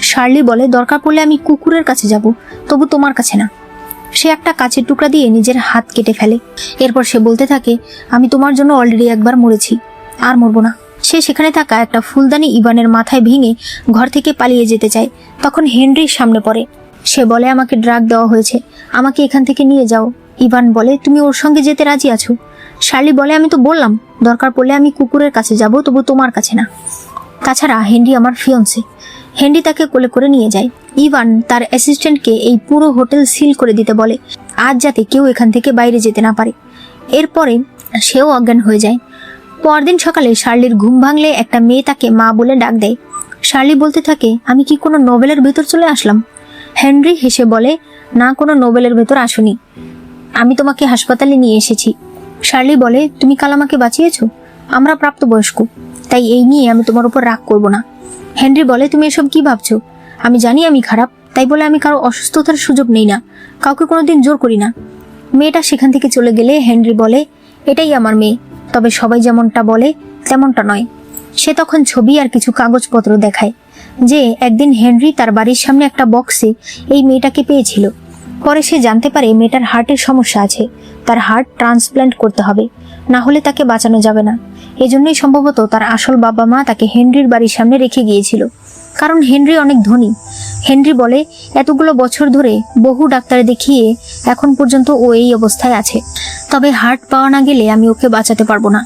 শার্লি বলে, দরকার পড়লে আমি কুকুরের কাছে যাব, তবু তোমার কাছে না। সে একটা কাচের টুকরা দিয়ে নিজের হাত কেটে ফেলে। এরপর সে বলতে থাকে, আমি তোমার জন্য অলরেডি একবার মরেছি, আর মরবো না। সে সেখানে থাকা একটা ফুলদানি ইভানের মাথায় ভেঙে ঘর থেকে পালিয়ে যেতে চায়। তখন হেনরির সামনে পড়ে। সে বলে, আমাকে ড্রাগ দেওয়া হয়েছে, আমাকে এখান থেকে নিয়ে যাও। ইভান বলে, তুমি ওর সঙ্গে যেতে রাজি আছো? শার্লি বলে, আমি তো বললাম দরকার পড়লে আমি কুকুরের কাছে যাব, তবু তোমার কাছে না। তাছাড়া হেনরি আমার ফিয়ন্সে। হেনরি তাকে কোলে করে নিয়ে যায়। ইভান তার অ্যাসিস্ট্যান্টকে এই পুরো হোটেল সিল করে দিতে বলে, আজ যাতে কেউ এখান থেকে বাইরে যেতে না পারে। এরপরে সেও অজ্ঞান হয়ে যায়। পরদিন সকালে শার্লির ঘুম ভাঙলে একটা মেয়ে তাকে মা বলে ডাক দেয়। শার্লি বলতে থাকে, আমি কি কোনো নোবেলের ভেতর চলে আসলাম? হেনরি হেসে বলে, না, কোনো নোবেলের ভেতর আসুনি, আমি তোমাকে হাসপাতালে নিয়ে এসেছি। শার্লি বলে, তুমি কাল আমাকে বাঁচিয়েছো, আমরা প্রাপ্তবয়স্ক, তাই এই নিয়ে আমি তোমার উপর রাগ করব না। হেনরি বলে, তুমি এসব কি ভাবছো? আমি জানি আমি খারাপ, তাই বলে আমি কারো অসুস্থতার সুযোগ নেই না, কাউকে কোনোদিন জোর করি না। মেয়েটা সেখান থেকে চলে গেলে হেনরি বলে, এটাই আমার মেয়ে, তবে সবাই যেমনটা বলে তেমনটা নয়। সে তখন ছবি আর কিছু কাগজপত্র দেখায় যে একদিন হেনরি তার বাড়ির সামনে একটা বক্সে এই মেয়েটাকে পেয়েছিল। পরে সে জানতে পারে মেয়েটার হার্টের সমস্যা আছে, তার হার্ট ট্রান্সপ্ল্যান্ট করতে হবে, না হলে তাকে বাঁচানো যাবে না। এজন্যই সম্ভবত তার আসল বাবা মা তাকে হেনরির বাড়ির সামনে রেখে গিয়েছিল, কারণ হেনরি অনেক ধনী। হেনরি বলে, এতগুলো বছর ধরে বহু ডাক্তার দেখিয়ে এখন পর্যন্ত ও এই অবস্থায় আছে, তবে হার্ট পাওয়া না গেলে আমি ওকে বাঁচাতে পারবো না।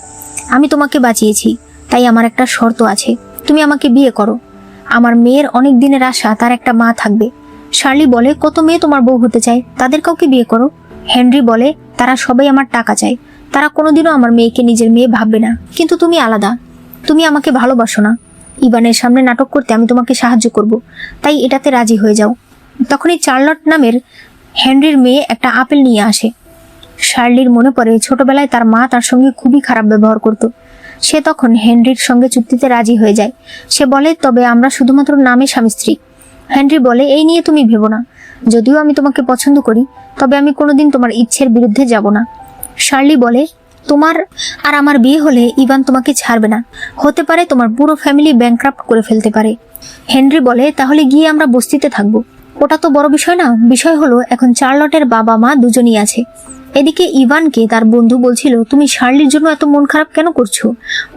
আমি তোমাকে বাঁচিয়েছি, তাই আমার একটা শর্ত আছে, তুমি আমাকে বিয়ে করো। আমার মেয়ের অনেক দিনের আশা তার একটা মা থাকবে। শার্লি বলে, কত মেয়ে তোমার বউ হতে চায়, তাদের কাউকে বিয়ে করো। হেনরি বলে, তারা সবাই আমার টাকা চায়, তারা কোনোদিনও আমার মেয়েকে নিজের মেয়ে ভাববে না, কিন্তু তুমি আলাদা, তুমি আমাকে ভালোবাসো না। ইভানের সামনে নাটক করতে আমি তোমাকে সাহায্য করব, তাই এটাতে রাজি হয়ে যাও। তখনই চার্লট নামের হেনরির মেয়ে একটা আপেল নিয়ে আসে। শার্লির মনে পড়ে ছোটবেলায় তার মা তার সঙ্গে খুবই খারাপ ব্যবহার করত। সে তখন হেনরির সঙ্গে চুক্তিতে রাজি হয়ে যায়। সে বলে, তবে আমরা শুধুমাত্র নামে স্বামী স্ত্রী। হেনরি বলে, এই নিয়ে তুমি ভেবো না, যদিও আমি তোমাকে পছন্দ করি, তবে আমি কোনোদিন তোমার ইচ্ছের বিরুদ্ধে যাব না। শার্লি বলে, তোমার আর আমার বিয়ে হলে ইভান তোমাকে ছাড়বে না, হতে পারে তোমার পুরো ফ্যামিলি ব্যাংক্রাফট করে ফেলতে পারে। হেনরি বলে, তাহলে গিয়ে আমরা বস্তিতে থাকবো, ওটা তো বড় বিষয় না, বিষয় হলো এখন চার্লটের বাবা মা দুজনই আছে। এদিকে ইভানকে তার বন্ধু বলছিল, তুমি শার্লির জন্য এত মন খারাপ কেন করছো,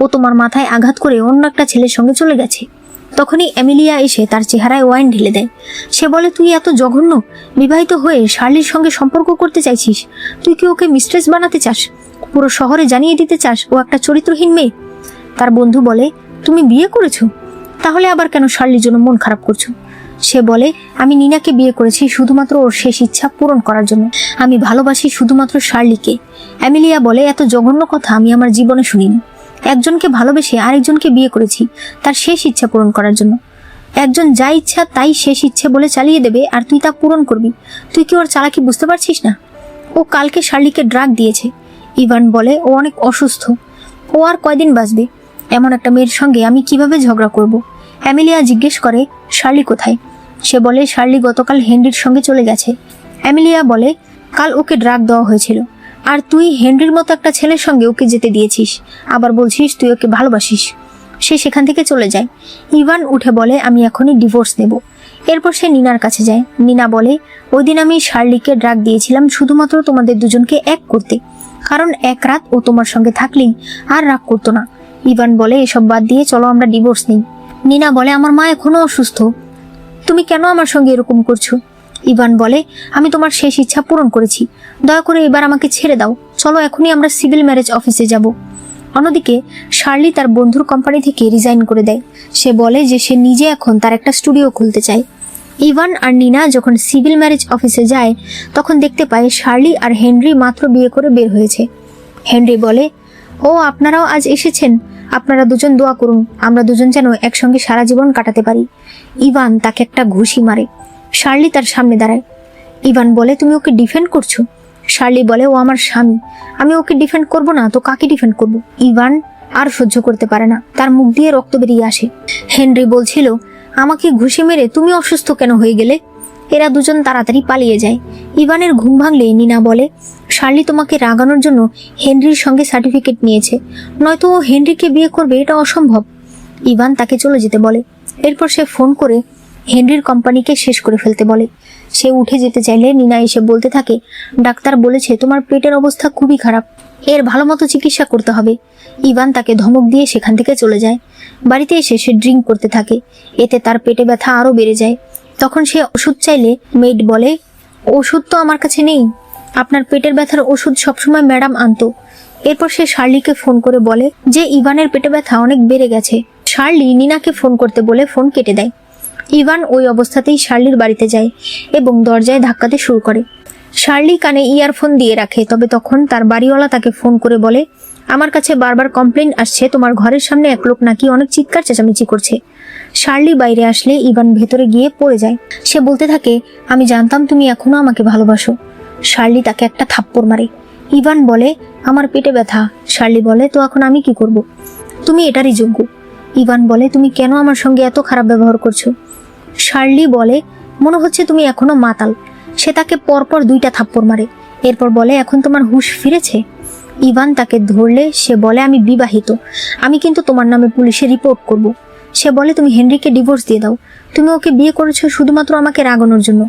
ও তোমার মাথায় আঘাত করে অন্য একটা ছেলের সঙ্গে চলে গেছে। তখনই এমিলিয়া এসে তার চেহারায় ওয়াইন ঢেলে দেয়। সে বলে, তুই এত জঘন্য, বিবাহিত হয়ে শার্লির সঙ্গে সম্পর্ক করতে চাইছিস? তুই কি ওকে মিস্ট্রেস বানাতে চাস? পুরো শহরে জানিয়ে দিতে চাস ও একটা চরিত্রহীন মেয়ে? তার বন্ধু বলে, তুমি বিয়ে করেছো, তাহলে আবার কেন শার্লির জন্য মন খারাপ করছো? সে বলে, আমি নিনাকে বিয়ে করেছি শুধুমাত্র ওর শেষ ইচ্ছা পূরণ করার জন্য, আমি ভালোবাসি শুধুমাত্র শার্লিকে। এমিলিয়া বলে, এত জঘন্য কথা আমি আমার জীবনে শুনিনি। একজনকে ভালোবেসে আরেকজনকে বিয়ে করেছি তার শেষ ইচ্ছা পূরণ করার জন্য। একজন যা ইচ্ছা তাই শেষ ইচ্ছে বলে চালিয়ে দেবে, আর তুই তা পূরণ করবি। তুই কি ওর চালাকি বুঝতে পারছিস না? ও কালকে শার্লিকে ড্রাগ দিয়েছে। ইভান বলে, ও অনেক অসুস্থ, ও আর কয়দিন বাঁচবে। এমন একটা মেয়ের সঙ্গে আমি কিভাবে ঝগড়া করব? এমিলিয়া জিজ্ঞেস করে, শার্লি কোথায়? সে বলে, শার্লি গতকাল হেনরির সঙ্গে চলে গেছে। এমিলিয়া বলে, কাল ওকে ড্রাগ দেওয়া হয়েছিল, আর তুই হেনরির মতো একটা ছেলের সঙ্গে ওকে যেতে দিয়েছিস, আবার বলছিস তুই ওকে ভালোবাসিস। সে সেখান থেকে চলে যায়। ইভান উঠে বলে, আমি এখনই ডিভোর্স নেব। এরপর সে নিনার কাছে যায়। নিনা বলে, ওই দিন আমি শার্লিকে ড্রাগ দিয়েছিলাম শুধুমাত্র তোমাদের দুজনকে এক করতে, কারণ এক রাত ও তোমার সঙ্গে থাকলেই আর রাগ করতো না। ইভান বলে, এসব বাদ দিয়ে চলো আমরা ডিভোর্স নিই। নিনা বলে, আমার মা এখনো অসুস্থ, তুমি কেন আমার সঙ্গে এরকম করছো? ইভান বলে, আমি তোমার শেষ ইচ্ছা পূরণ করেছি, দয়া করে এবার আমাকে ছেড়ে দাও, চলো এখনই আমরা সিভিল ম্যারেজ অফিসে যাব। অন্যদিকে শার্লি তার বন্ধুর কোম্পানি থেকে রিজাইন করে দেয়। সে বলে যে সে নিজে এখন তার একটা স্টুডিও খুলতে চায়। ইভান আর নিনা যখন সিভিল ম্যারেজ অফিসে যায় তখন দেখতে পায় শার্লি আর হেনরি মাত্র বিয়ে করে বের হয়েছে। হেনরি বলে, ও আপনারাও আজ এসেছেন, আপনারা দুজন দোয়া করুন আমরা দুজন যেন একসঙ্গে সারা জীবন কাটাতে পারি। ইভান তাকে একটা ঘুষি মারে। শার্লি তার সামনে দাঁড়ায়। ইভান বলে, তুমি ওকে ডিফেন্ড করছো? শার্লি বলে, ও আমার স্বামী, আমি ওকে ডিফেন্ড করব না তো কাকে ডিফেন্ড করব? ইভান আর সহ্য করতে পারে না, তার মুখ দিয়ে রক্ত বেরিয়ে আসে। হেনরি বলছিল, আমাকে ঘুষি মেরে তুমি অসুস্থ কেন হয়ে গেলে? এরা দুজন তাড়াতাড়ি পালিয়ে যায়। ইভানের ঘুম ভাঙলে নিনা বলে, শার্লি তোমাকে রাগানোর জন্য হেনরির সঙ্গে সার্টিফিকেট নিয়েছে, নয়তো ও হেনরিকে বিয়ে করবে, এটা অসম্ভব। ইভান তাকে চলে যেতে বলে। এরপর সে ফোন করে হেনরির কোম্পানিকে শেষ করে ফেলতে বলে। সে উঠে যেতে চাইলে নিনা এসে বলতে থাকে, ডাক্তার বলেছে তোমার পেটের অবস্থা খুবই খারাপ, এর ভালো মতো চিকিৎসা করতে হবে। ইভান তাকে ধমক দিয়ে সেখান থেকে চলে যায়। বাড়িতে এসে সে ড্রিঙ্ক করতে থাকে, এতে তার পেটে ব্যথা আরো বেড়ে যায়। তখন সে ওষুধ চাইলে মেড বলে, ওষুধ তো আমার কাছে নেই, আপনার পেটের ব্যথার ওষুধ সবসময় ম্যাডাম আনতো। এরপর সে শার্লিকে ফোন করে বলে যে ইভানের পেটে ব্যথা অনেক বেড়ে গেছে। শার্লি নিনাকে ফোন করতে বলে ফোন কেটে দেয়। ইভান ওই অবস্থাতেই শার্লির বাড়িতে যায় এবং দরজায় ধাক্কাতে শুরু করে। শার্লি কানে ইয়ারফোন দিয়ে রাখে, তবে তখন তার বাড়িওয়ালা তাকে ফোন করে বলে, আমার কাছে বারবার কমপ্লেইন আসছে তোমার ঘরের সামনে এক লোক নাকি অনেক চিৎকার চেঁচামেচি করছে। শার্লি বাইরে আসলে ইভান ভেতরে গিয়ে পড়ে যায়। সে বলতে থাকে, আমি জানতাম তুমি এখনো আমাকে ভালোবাসো। শার্লি তাকে একটা থাপ্পড় মারে। ইভান বলে, আমার পেটে ব্যথা। শার্লি বলে, তো এখন আমি কি করব? তুমি এটারই যোগ্য। ইভান বলে, তুমি কেন আমার সঙ্গে এত খারাপ ব্যবহার করছো? শার্লি বলে, মনে হচ্ছে তুমি এখনো মাতাল। সে তাকে পরপর 2টা থাপ্পড় মারে। এরপর বলে, এখন তোমার হুঁশ ফিরেছে? ইভান তাকে ধরলে সে বলে, আমি বিবাহিত, আমি কিন্তু তোমার নামে পুলিশে রিপোর্ট করব। সে বলে, তুমি হেনরিকে ডিভোর্স দিয়ে দাও, তুমি ওকে বিয়ে করেছো শুধুমাত্র আমাকে রাগানোর জন্য।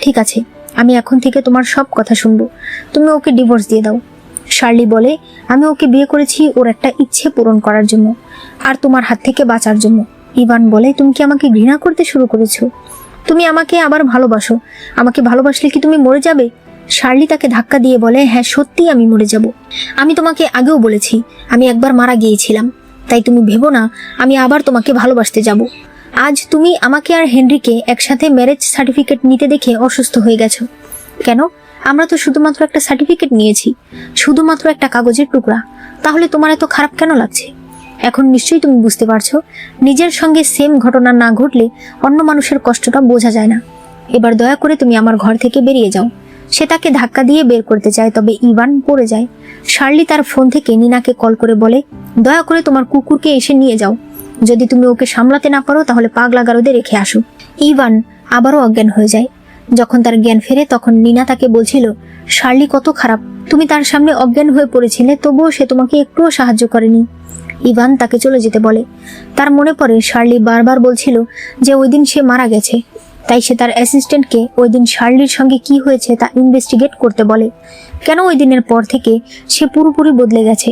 ঠিক আছে, আমি এখন থেকে তোমার সব কথা শুনবো, তুমি ওকে ডিভোর্স দিয়ে দাও। শার্লি বলে, আমি ওকে বিয়ে করেছি ওর একটা ইচ্ছে পূরণ করার জন্য, আর তোমার হাত থেকে বাঁচার জন্য। ইভান বলে, তুমি কি আমাকে ঘৃণা করতে শুরু করেছো? তুমি আমাকে আবার ভালোবাসো, আমাকে ভালোবাসলে কি তুমি মরে যাবে? শার্লি তাকে ধাক্কা দিয়ে বলে, হ্যাঁ সত্যি আমি মরে যাব। আমি তোমাকে আগেও বলেছি আমি একবার মারা গিয়েছিলাম, তাই তুমি ভেবো না আমি আবার তোমাকে ভালোবাসতে যাব। আজ তুমি আমাকে আর হেনরিকে একসাথে ম্যারেজ সার্টিফিকেট নিতে দেখে অসুস্থ হয়ে গেছো কেন? আমরা তো শুধুমাত্র একটা সার্টিফিকেট নিয়েছি, শুধুমাত্র একটা কাগজের টুকরা, তাহলে তোমার এত খারাপ কেন লাগছে? এখন নিশ্চয়ই তুমি বুঝতে পারছো, নিজের সঙ্গে সেম ঘটনা না ঘটলে অন্য মানুষের কষ্টটা বোঝা যায় না। এবার দয়া করে তুমি আমার ঘর থেকে বেরিয়ে যাও। সে তাকে ধাক্কা দিয়ে বের করতে চায়, তবে ইভান পড়ে যায়। শার্লি তার ফোন থেকে নিনাকে কল করে বলে, দয়া করে তোমার কুকুরকে এসে নিয়ে যাও, যদি তুমি ওকে সামলাতে না পারো তাহলে পাগলা গারদে রেখে আসো। ইভান আবারও অজ্ঞান হয়ে যায়। যখন তার জ্ঞান ফেরে তখন নিনা তাকে বলছিল, শার্লি কত খারাপ, তুমি তার সামনে অজ্ঞান হয়ে পড়েছিলে তবুও সে তোমাকে একটুও সাহায্য করেনি। ইভান তাকে চলে যেতে বলে। তার মনে পড়ে শার্লি বারবার বলছিল যে ওই দিন সে মারা গেছে, তাই সে তার অ্যাসিস্ট্যান্টকে ওই দিন শার্লির সঙ্গে কি হয়েছে তা ইনভেস্টিগেট করতে বলে। কেন ওই দিনের পর থেকে সে পুরোপুরি বদলে গেছে।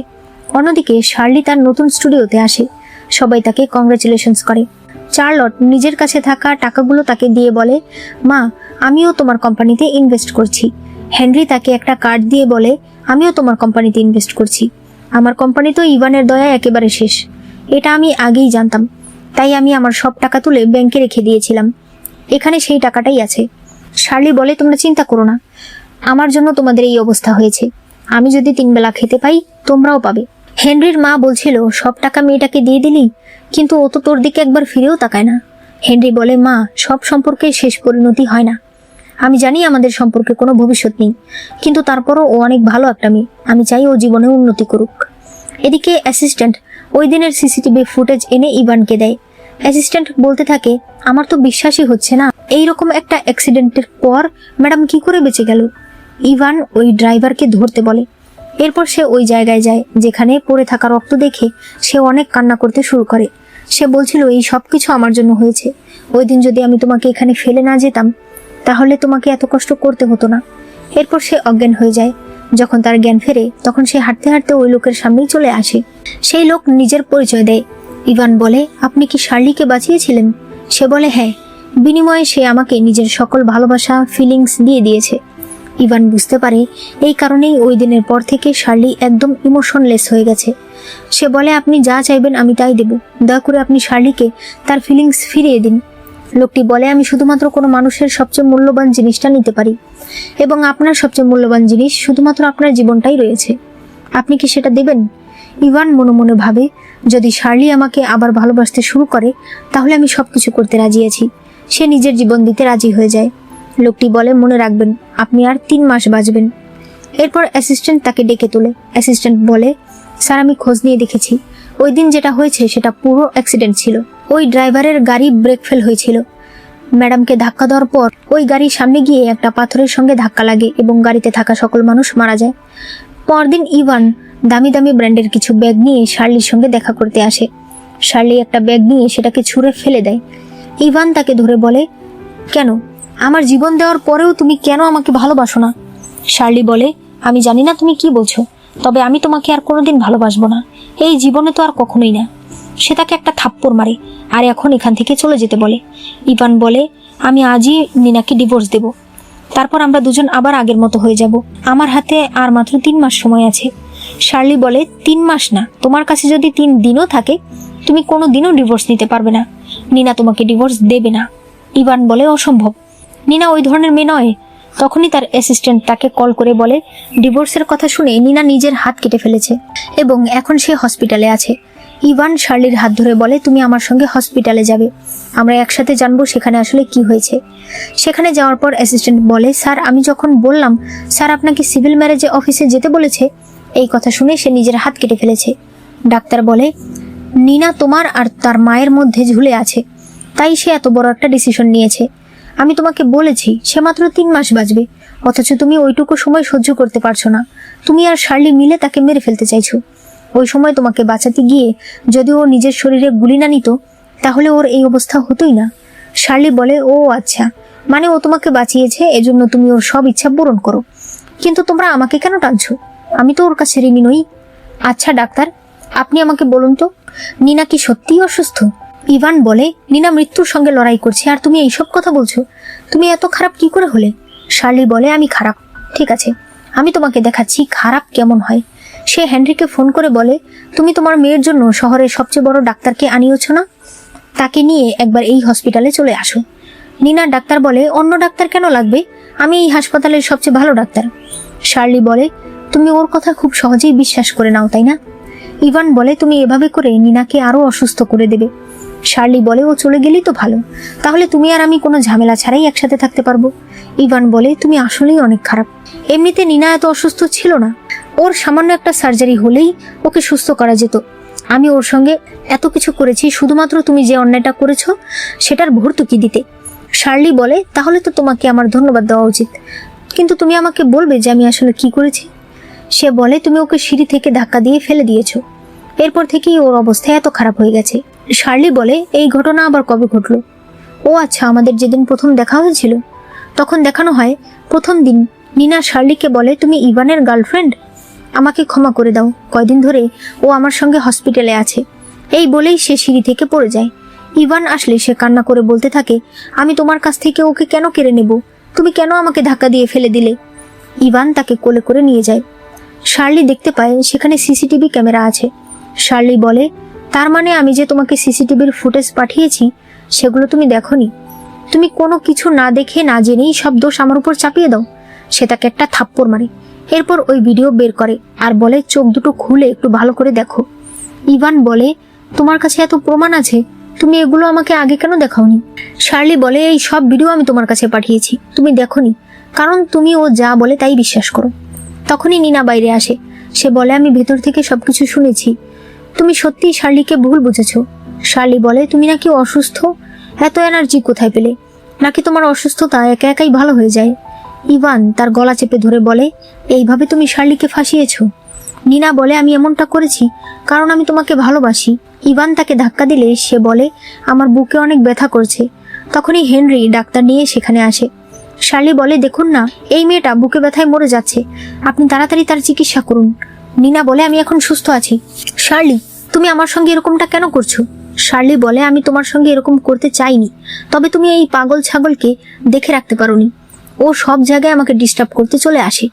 অন্যদিকে শার্লি তার নতুন স্টুডিওতে আসে, সবাই তাকে কংগ্রাচুলেশনস করে। চার্লট নিজের কাছে থাকা টাকাগুলো তাকে দিয়ে বলে, মা আমিও তোমার কোম্পানিতে ইনভেস্ট করছি। হেনরি তাকে একটা কার্ড দিয়ে বলে, আমিও তোমার কোম্পানিতে ইনভেস্ট করছি। আমার কোম্পানি তো ইভানের দয়া একেবারে শেষ, এটা আমি আগেই জানতাম, তাই আমি আমার সব টাকা তুলে ব্যাংকে রেখে দিয়েছিলাম, এখানে সেই টাকাটাই আছে। শার্লি বলে, তোমরা চিন্তা করো না, আমার জন্য তোমাদের এই অবস্থা হয়েছে, আমি যদি 3 বেলা খেতে পাই তোমরাও পাবে। হেনরির মা বলছিল, সব টাকা মেয়েটাকে দিয়ে দিলি, কিন্তু ও তো তোর দিকে একবার ফিরেও তাকায় না। হেনরি বলে, মা সব সম্পর্কে শেষ পরিণতি হয় না, আমি জানি আমাদের সম্পর্কে কোনো ভবিষ্যৎ নেই, কিন্তু তারপরও ও অনেক ভালো একটা মেয়ে, আমি চাই ও জীবনে উন্নতি করুক। এদিকে অ্যাসিস্ট্যান্ট ওই দিনের সিসিটিভি ফুটেজ এনে ইভানকে দেয়। অ্যাসিস্ট্যান্ট বলতে থাকে, আমার তো বিশ্বাসই হচ্ছে না, এইরকম একটা অ্যাক্সিডেন্টের পর ম্যাডাম কি করে বেঁচে গেল। ইভান ওই ড্রাইভারকে ধরতে বলে। এরপর সে ওই জায়গায় যায় যেখানে পড়ে থাকা রক্ত দেখে সে অনেক কান্না করতে শুরু করে। সে বলছিল, এই সব কিছু আমার জন্য হয়েছে, ওই দিন যদি আমি তোমাকে এখানে ফেলে না যেতাম তাহলে তোমাকে এত কষ্ট করতে হতো না। এরপর সে অজ্ঞান হয়ে যায়। যখন তার জ্ঞান ফেরে তখন সে হাঁটতে হাঁটতে ওই লোকের সামনেই চলে আসে। সেই লোক নিজের পরিচয় দেয়। ইভান বলে, আপনি কি শার্লিকে বাঁচিয়েছিলেন? সে বলে, হ্যাঁ, বিনিময়ে সে আমাকে নিজের সকল ভালোবাসা ফিলিংস দিয়ে দিয়েছে। ইভান বুঝতে পারে এই কারণেই ওই দিনের পর থেকে শার্লি একদম ইমোশনলেস হয়ে গেছে। সে বলে, আপনি যা চাইবেন আমি তাই দেব, দয়া করে আপনি শার্লিকে তার ফিলিংস ফিরিয়ে দিন। লোকটি বলে, আমি শুধুমাত্র কোনো মানুষের সবচেয়ে মূল্যবান জিনিসটা নিতে পারি এবং আপনার সবচেয়ে মূল্যবান জিনিস শুধুমাত্র আপনার জীবনটাই রয়েছে। আপনি কি সেটা দেবেন? ইভান মনে মনে ভাবে, যদি শার্লি আমাকে আবার ভালোবাসতে শুরু করে তাহলে আমি সবকিছু করতে রাজি আছি। সে নিজের জীবন দিতে রাজি হয়ে যায়। লোকটি বলে, মনে রাখবেন আপনি আর 3 মাস বাঁচবেন। এরপর অ্যাসিস্ট্যান্ট তাকে ডেকে তোলে। অ্যাসিস্ট্যান্ট বলে, স্যার আমি খোঁজ নিয়ে দেখেছি, ওই দিন যেটা হয়েছে সেটা পুরো অ্যাক্সিডেন্ট ছিল। ওই ড্রাইভারের গাড়ি ব্রেক ফেল হয়েছিল। ম্যাডামকে ধাক্কা দেওয়ার পর ওই গাড়ির সামনে গিয়ে একটা পাথরের সঙ্গে ধাক্কা লাগে এবং গাড়িতে থাকা সকল মানুষ মারা যায়। পরদিন ইভান দামি দামি ব্র্যান্ডের কিছু ব্যাগ নিয়ে শার্লির সঙ্গে দেখা করতে আসে। শার্লি একটা ব্যাগ নিয়ে সেটাকে ছুঁড়ে ফেলে দেয়। ইভান তাকে ধরে বলে, কেন? আমার জীবন দেওয়ার পরেও তুমি কেন আমাকে ভালোবাসো না? শার্লি বলে, আমি জানি না তুমি কি বলছো, তবে আমি তোমাকে আর কোনোদিন ভালোবাসবো না, এই জীবনে তো আর কখনোই না। সে তাকে একটা থাপ্পড় মারে আর এখন এখান থেকে চলে যেতে বলে। ইভান বলে, আমি আজই নিনাকে ডিভোর্স দেব, তারপর আমরা দুজন আবার আগের মতো হয়ে যাব। আমার হাতে আর মাত্র 3 মাস সময় আছে। শার্লি বলে, 3 মাস না, তোমার কাছে যদি 3 দিনও থাকে তুমি কোনো দিনও ডিভোর্স নিতে পারবে না। নিনা তোমাকে ডিভোর্স দেবে না। ইভান বলে, অসম্ভব, নিনা ওই ধরনের মেয়ে নয়। তখনই তার অ্যাসিস্ট্যান্ট তাকে কল করে বলে, ডিভোর্সের কথা শুনে নিনা নিজের হাত কেটে ফেলেছে এবং এখন সে হসপিটালে আছে। ইভান শার্লির হাত ধরে বলে, তুমি আমার সঙ্গে হসপিটালে যাবে, আমরা একসাথে জানবো সেখানে আসলে কি হয়েছে। সেখানে যাওয়ার পর অ্যাসিস্ট্যান্ট বলে, স্যার আমি যখন বললাম স্যার আপনাকে সিভিল ম্যারেজে অফিসে যেতে বলেছে, এই কথা শুনে সে নিজের হাত কেটে ফেলেছে। ডাক্তার বলে, নিনা তোমার আর তার মায়ের মধ্যে ঝুলে আছে, তাই সে এত বড় একটা ডিসিশন নিয়েছে। আমি তোমাকে বলেছি সে মাত্র 3 মাস বাঁচবে, অথচ তুমি ওইটুকু সময় সহ্য করতে পারছো না। তুমি আর শার্লি মিলে তাকে মেরে ফেলতে চাইছো। ওই সময় তোমাকে বাঁচাতে গিয়ে যদি ও নিজের শরীরে গুলি না নিত তাহলে ওর এই অবস্থা হতোই না। শার্লি বলে, ও আচ্ছা, মানে ও তোমাকে বাঁচিয়েছে এজন্য তুমি ওর সব ইচ্ছা পূরণ করো, কিন্তু তোমরা আমাকে কেন টানছো? আমি তো ওর কাছে ঋণী নই। আচ্ছা ডাক্তার, আপনি আমাকে বলুন তো, নিনা কি সত্যিই অসুস্থ? ইভান বলে, নিনা মৃত্যুর সঙ্গে লড়াই করছে আর তুমি এইসব কথা বলছো, তুমি এত খারাপ কি করে হলে? শার্লি বলে, আমি খারাপ, ঠিক আছে, আমি তোমাকে দেখাচ্ছি খারাপ কেমন হয়। সে হেনরিকে ফোন করে বলে, তুমি তোমার মেয়ের জন্য শহরের সবচেয়ে বড় ডাক্তারকে আনিয়েছ না, তাকে নিয়ে একবার এই হসপিটালে চলে আসো। নিনার ডাক্তার বলে, অন্য ডাক্তার কেন লাগবে, আমি এই হাসপাতালের সবচেয়ে ভালো ডাক্তার। শার্লি বলে, তুমি ওর কথা খুব সহজেই বিশ্বাস করে নাও তাই না? ইভান বলে, তুমি এভাবে করে নিনাকে আরো অসুস্থ করে দেবে। শার্লি বলে, ও চলে গেলেই তো ভালো, তাহলে তুমি আর আমি কোনো ঝামেলা ছাড়াই একসাথে থাকতে পারবো। ইভান বলে, তুমি আসলেই অনেক খারাপ, এমনিতে নিনা এত অসুস্থ ছিল না, ওর সামান্য একটা সার্জারি হলেই ওকে সুস্থ করা যেত। আমি ওর সঙ্গে এত কিছু করেছি শুধুমাত্র তুমি যে অন্যায়টা করেছো সেটার ভর্তুকি দিতে। শার্লি বলে, তাহলে তো তোমাকে আমার ধন্যবাদ দেওয়া উচিত, কিন্তু তুমি আমাকে বলবে যে আমি আসলে কি করেছি। সে বলে, তুমি ওকে সিঁড়ি থেকে ধাক্কা দিয়ে ফেলে দিয়েছো, এরপর থেকেই ওর অবস্থা এত খারাপ হয়ে গেছে। শার্লি বলে, এই ঘটনা আবার কবে ঘটলো? ও আচ্ছা, আমাদের যেদিন প্রথম দেখা হয়েছিল তখন দেখানো হয় প্রথম দিন নিনা শার্লিকে বলে, তুমি ইভানের গার্লফ্রেন্ড, আমাকে ক্ষমা করে দাও, কয়দিন ধরে ও আমার সঙ্গে হসপিটালে আছে। এই বলেই সে সিঁড়ি থেকে পড়ে যায়। ইভান আসলে সে কান্না করে বলতে থাকে, আমি তোমার কাছ থেকে ওকে কেন কেড়ে নেব, তুমি কেন আমাকে ধাক্কা দিয়ে ফেলে দিলে? ইভান তাকে কোলে করে নিয়ে যায়। শার্লি দেখতে পায় সেখানে সিসিটিভি ক্যামেরা আছে। শার্লি বলে, তার মানে আমি যে তোমাকে সিসিটিভির ফুটেজ পাঠিয়েছি সেগুলো তুমি দেখোনি, তুমি কোনো কিছু না দেখে না জেনেই সব দোষ আমার উপর চাপিয়ে দাও। সে তাকে একটা থাপ্পড় মারে, এরপর ওই ভিডিও বের করে আর বলে, চোখ দুটো খুলে একটু ভালো করে দেখো। ইভান বলে, তোমার কাছে এত প্রমাণ আছে, তুমি এগুলো আমাকে আগে কেন দেখাওনি? শার্লি বলে, এই সব ভিডিও আমি তোমার কাছে পাঠিয়েছি, তুমি দেখোনি কারণ তুমি ও যা বলে তাই বিশ্বাস করো। তখনই নিনা বাইরে আসে। সে বলে, আমি ভেতর থেকে সবকিছু শুনেছি, তুমি সত্যিই শার্লিকে ভুল বুঝেছো। শার্লি বলে, তুমি নাকি অসুস্থ, এত এনার্জি কোথায় পেলে? নাকি তোমার অসুস্থতা একা একাই ভালো হয়ে যায়? ইভান তার গলা চেপে ধরে বলে, এইভাবে তুমি শার্লিকে ফাঁসিয়েছো। নিনা বলে, আমি এমনটা করেছি কারণ আমি তোমাকে ভালোবাসি। ইভান তাকে ধাক্কা দিলে সে বলে, আমার বুকে অনেক ব্যথা করছে। তখনই হেনরি ডাক্তার নিয়ে সেখানে আসে। শার্লি বলে, দেখুন না, এই মেয়েটা বুকে ব্যথায় মরে যাচ্ছে, আপনি তাড়াতাড়ি তার চিকিৎসা করুন। নিনা বলে, আমি এখন সুস্থ আছি। শার্লি, তুমি আমার সঙ্গে এরকমটা কেন করছো? শার্লি বলে, আমি তোমার সঙ্গে এরকম করতে চাইনি, তবে তুমি এই পাগল ছাগলকে দেখে রাখতে পারোনি। ও সব জায়গায় আমাকে ডিস্টার্ব করতে চলে আসে।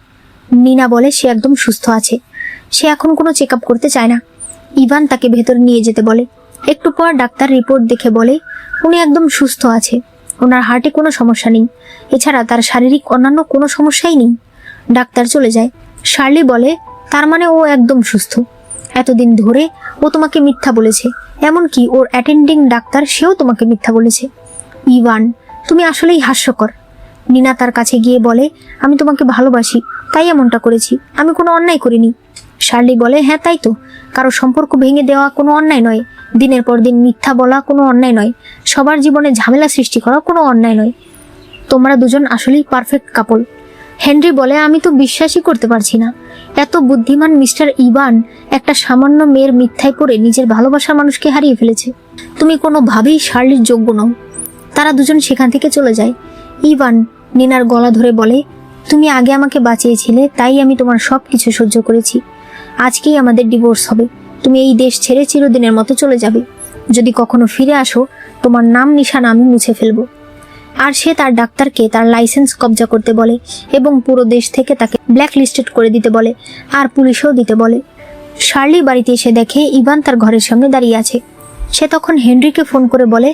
নিনা বলে সে একদম সুস্থ আছে, সে এখন কোনো চেক আপ করতে চায় না। ইভান তাকে ভেতরে নিয়ে যেতে বলে। একটু পর ডাক্তার রিপোর্ট দেখে বলে উনি একদম সুস্থ আছে, ওনার হার্টে কোনো সমস্যা নেই, এছাড়া তার শারীরিক অন্যান্য কোনো সমস্যাই নেই। ডাক্তার চলে যায়। শার্লি বলে তার মানে ও একদম সুস্থ। এতদিন ধরে ও তোমাকে মিথ্যা বলেছে, এমনকি ওর অ্যাটেন্ডিং ডাক্তার সেও তোমাকে মিথ্যা বলেছে। ইভান, তুমি আসলেই হাস্যকর। নিনা তার কাছে গিয়ে বলে আমি তোমাকে ভালোবাসি, তাই এমনটা করেছি, আমি কোনো অন্যায় করিনি। শার্লি বলে হ্যাঁ তাই তো, কারো সম্পর্ক ভেঙে দেওয়া কোনো অন্যায় নয়, দিনের পর দিন মিথ্যা বলা কোনো অন্যায় নয়, সবার জীবনে ঝামেলা সৃষ্টি করা কোনো অন্যায় নয়। তোমরা দুজন আসলেই পারফেক্ট কাপল। হেনরি বলে আমি তো বিশ্বাসই করতে পারছি না, এত বুদ্ধিমান মিস্টার ইভান একটা সামান্য মেয়ের মিথ্যায় পড়ে নিজের ভালোবাসার মানুষকে হারিয়ে ফেলেছে। তুমি কোনোভাবেই শার্লির যোগ্য নও। তারা দুজন সেখান থেকে চলে যায়। ইভান নিনার গলা ধরে বলে তুমি আগে আমাকে বাঁচিয়েছিলে, তাই আমি তোমার সব কিছু সহ্য করেছি। আজকেই আমাদের ডিভোর্স হবে, তুমি এই দেশ ছেড়ে চিরদিনের মতো চলে যাবে। যদি কখনো ফিরে আসো তোমার নাম নিশানা আমি মুছে ফেলবো। আর সে তার ডাক্তারকে তার লাইসেন্স কবজা করতে বলে এবং পুরো দেশ থেকে তাকে ব্ল্যাক লিস্টেড করে দিতে বলে, আর পুলিশেও দিতে বলে। শার্লি বাড়িতে এসে দেখে ইভান তার ঘরের সামনে দাঁড়িয়ে আছে। সে তখন হেনরিকে ফোন করে বলে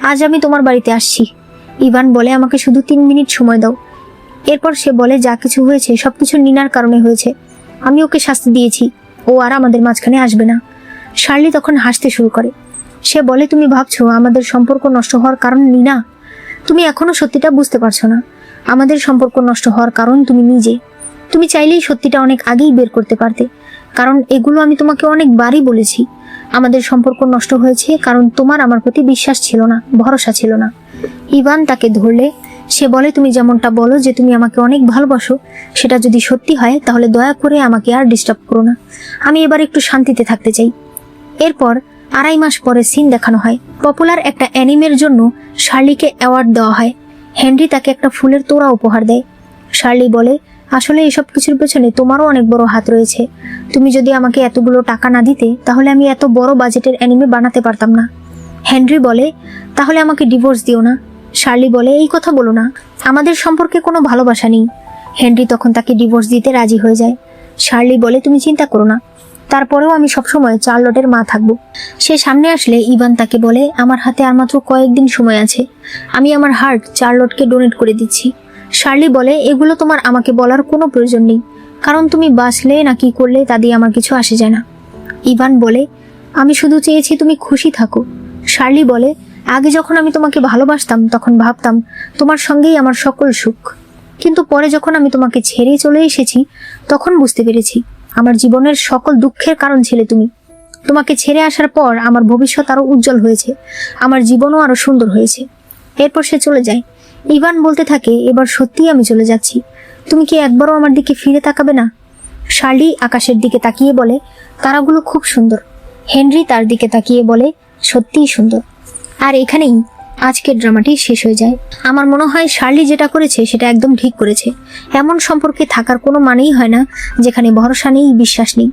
আজ আমি তোমার বাড়িতে আসছি। ইভান বলে আমাকে শুধু 3 মিনিট সময় দাও। এরপর সে বলে যা কিছু হয়েছে সবকিছু নিনার কারণে হয়েছে, আমি ওকে শাস্তি দিয়েছি, ও আর আমাদের মাঝখানে আসবে না। শার্লি তখন হাসতে শুরু করে। সে বলে তুমি ভাবছো আমাদের সম্পর্ক নষ্ট হওয়ার কারণ নিনা? তুমি এখনো সত্যিটা বুঝতে পারছো না। আমাদের সম্পর্ক নষ্ট হওয়ার কারণ তুমি নিজে। তুমি চাইলেই সত্যিটা অনেক আগেই বের করতে পারতে, কারণ এগুলো আমি তোমাকে অনেকবারই বলেছি। আমাদের সম্পর্ক নষ্ট হয়েছে কারণ তোমার আমার প্রতি বিশ্বাস ছিল না, ভরসা ছিল না। ইভান তাকে ধরলে সে বলে তুমি যেমনটা বলো যে তুমি আমাকে অনেক ভালোবাসো, সেটা যদি সত্যি হয় তাহলে দয়া করে আমাকে আর ডিস্টার্ব করো না, আমি এবার একটু শান্তিতে থাকতে চাই। এরপর 2.5 মাস পরে সিন দেখানো হয়। পপুলার একটা অ্যানিমের জন্য শার্লিকে অ্যাওয়ার্ড দেওয়া হয়। হেনরি তাকে একটা ফুলের তোড়া উপহার দেয়। শার্লি বলে আসলে এসব কিছুর পেছনে তোমারও অনেক বড় হাত রয়েছে। তুমি যদি আমাকে এতগুলো টাকা না দিতে তাহলে আমি এত বড় বাজেটের অ্যানিমে বানাতে পারতাম না। হেনরি বলে তাহলে আমাকে ডিভোর্স দিও না। শার্লি বলে এই কথা বলো না, আমাদের সম্পর্কে কোনো ভালোবাসা নেই। হেনরি তখন তাকে ডিভোর্স দিতে রাজি হয়ে যায়। শার্লি বলে তুমি চিন্তা করো না, তারপরেও আমি সবসময় চার্লটের মা থাকবো। সে সামনে আসলে ইভান তাকে বলে আমার হাতে আর মাত্র কয়েকদিন সময় আছে, আমি আমার হার্ট চার্লটকে ডোনেট করে দিচ্ছি। শার্লি বলে এগুলো তোমার আমাকে বলার কোনো প্রয়োজন নেই, কারণ তুমি বাঁচলে না কি করলে তা দিয়ে আমার কিছু আসে যায় না। ইভান বলে আমি শুধু চেয়েছি তুমি খুশি থাকো। শার্লি বলে আগে যখন আমি তোমাকে ভালোবাসতাম তখন ভাবতাম তোমার সঙ্গেই আমার সকল সুখ, কিন্তু পরে যখন আমি তোমাকে ছেড়ে চলে এসেছি তখন বুঝতে পেরেছি আমার জীবনের সকল দুঃখের কারণ ছিলে তুমি। তোমাকে ছেড়ে আসার পর আমার ভবিষ্যৎ আরো উজ্জ্বল হয়েছে, আমার জীবনও আরো সুন্দর হয়েছে। এরপর সে চলে যায়। ইভান বলতে থাকে এবার সত্যিই আমি চলে যাচ্ছি, তুমি কি একবারও আমার দিকে ফিরে তাকাবে না? শার্লি আকাশের দিকে তাকিয়ে বলে তারাগুলো খুব সুন্দর। হেনরি তার দিকে তাকিয়ে বলে সত্যিই সুন্দর। আর এখানেই আজকের ড্রামাটি শেষ হয়ে যায়। আমার মনে হয় শার্লি যেটা করেছে সেটা একদম ঠিক করেছে। এমন সম্পর্কে থাকার কোনো মানেই হয় না যেখানে ভরসা নেই, বিশ্বাস নেই।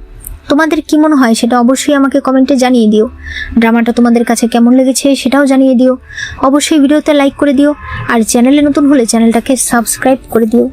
তোমাদের কি মনে হয় সেটা অবশ্যই আমাকে কমেন্টে জানিয়ে দিও। ড্রামাটা তোমাদের কাছে কেমন লেগেছে সেটাও জানিয়ে দিও। অবশ্যই ভিডিওতে লাইক করে দিও, আর চ্যানেলে নতুন হলে চ্যানেলটাকে সাবস্ক্রাইব করে দিও।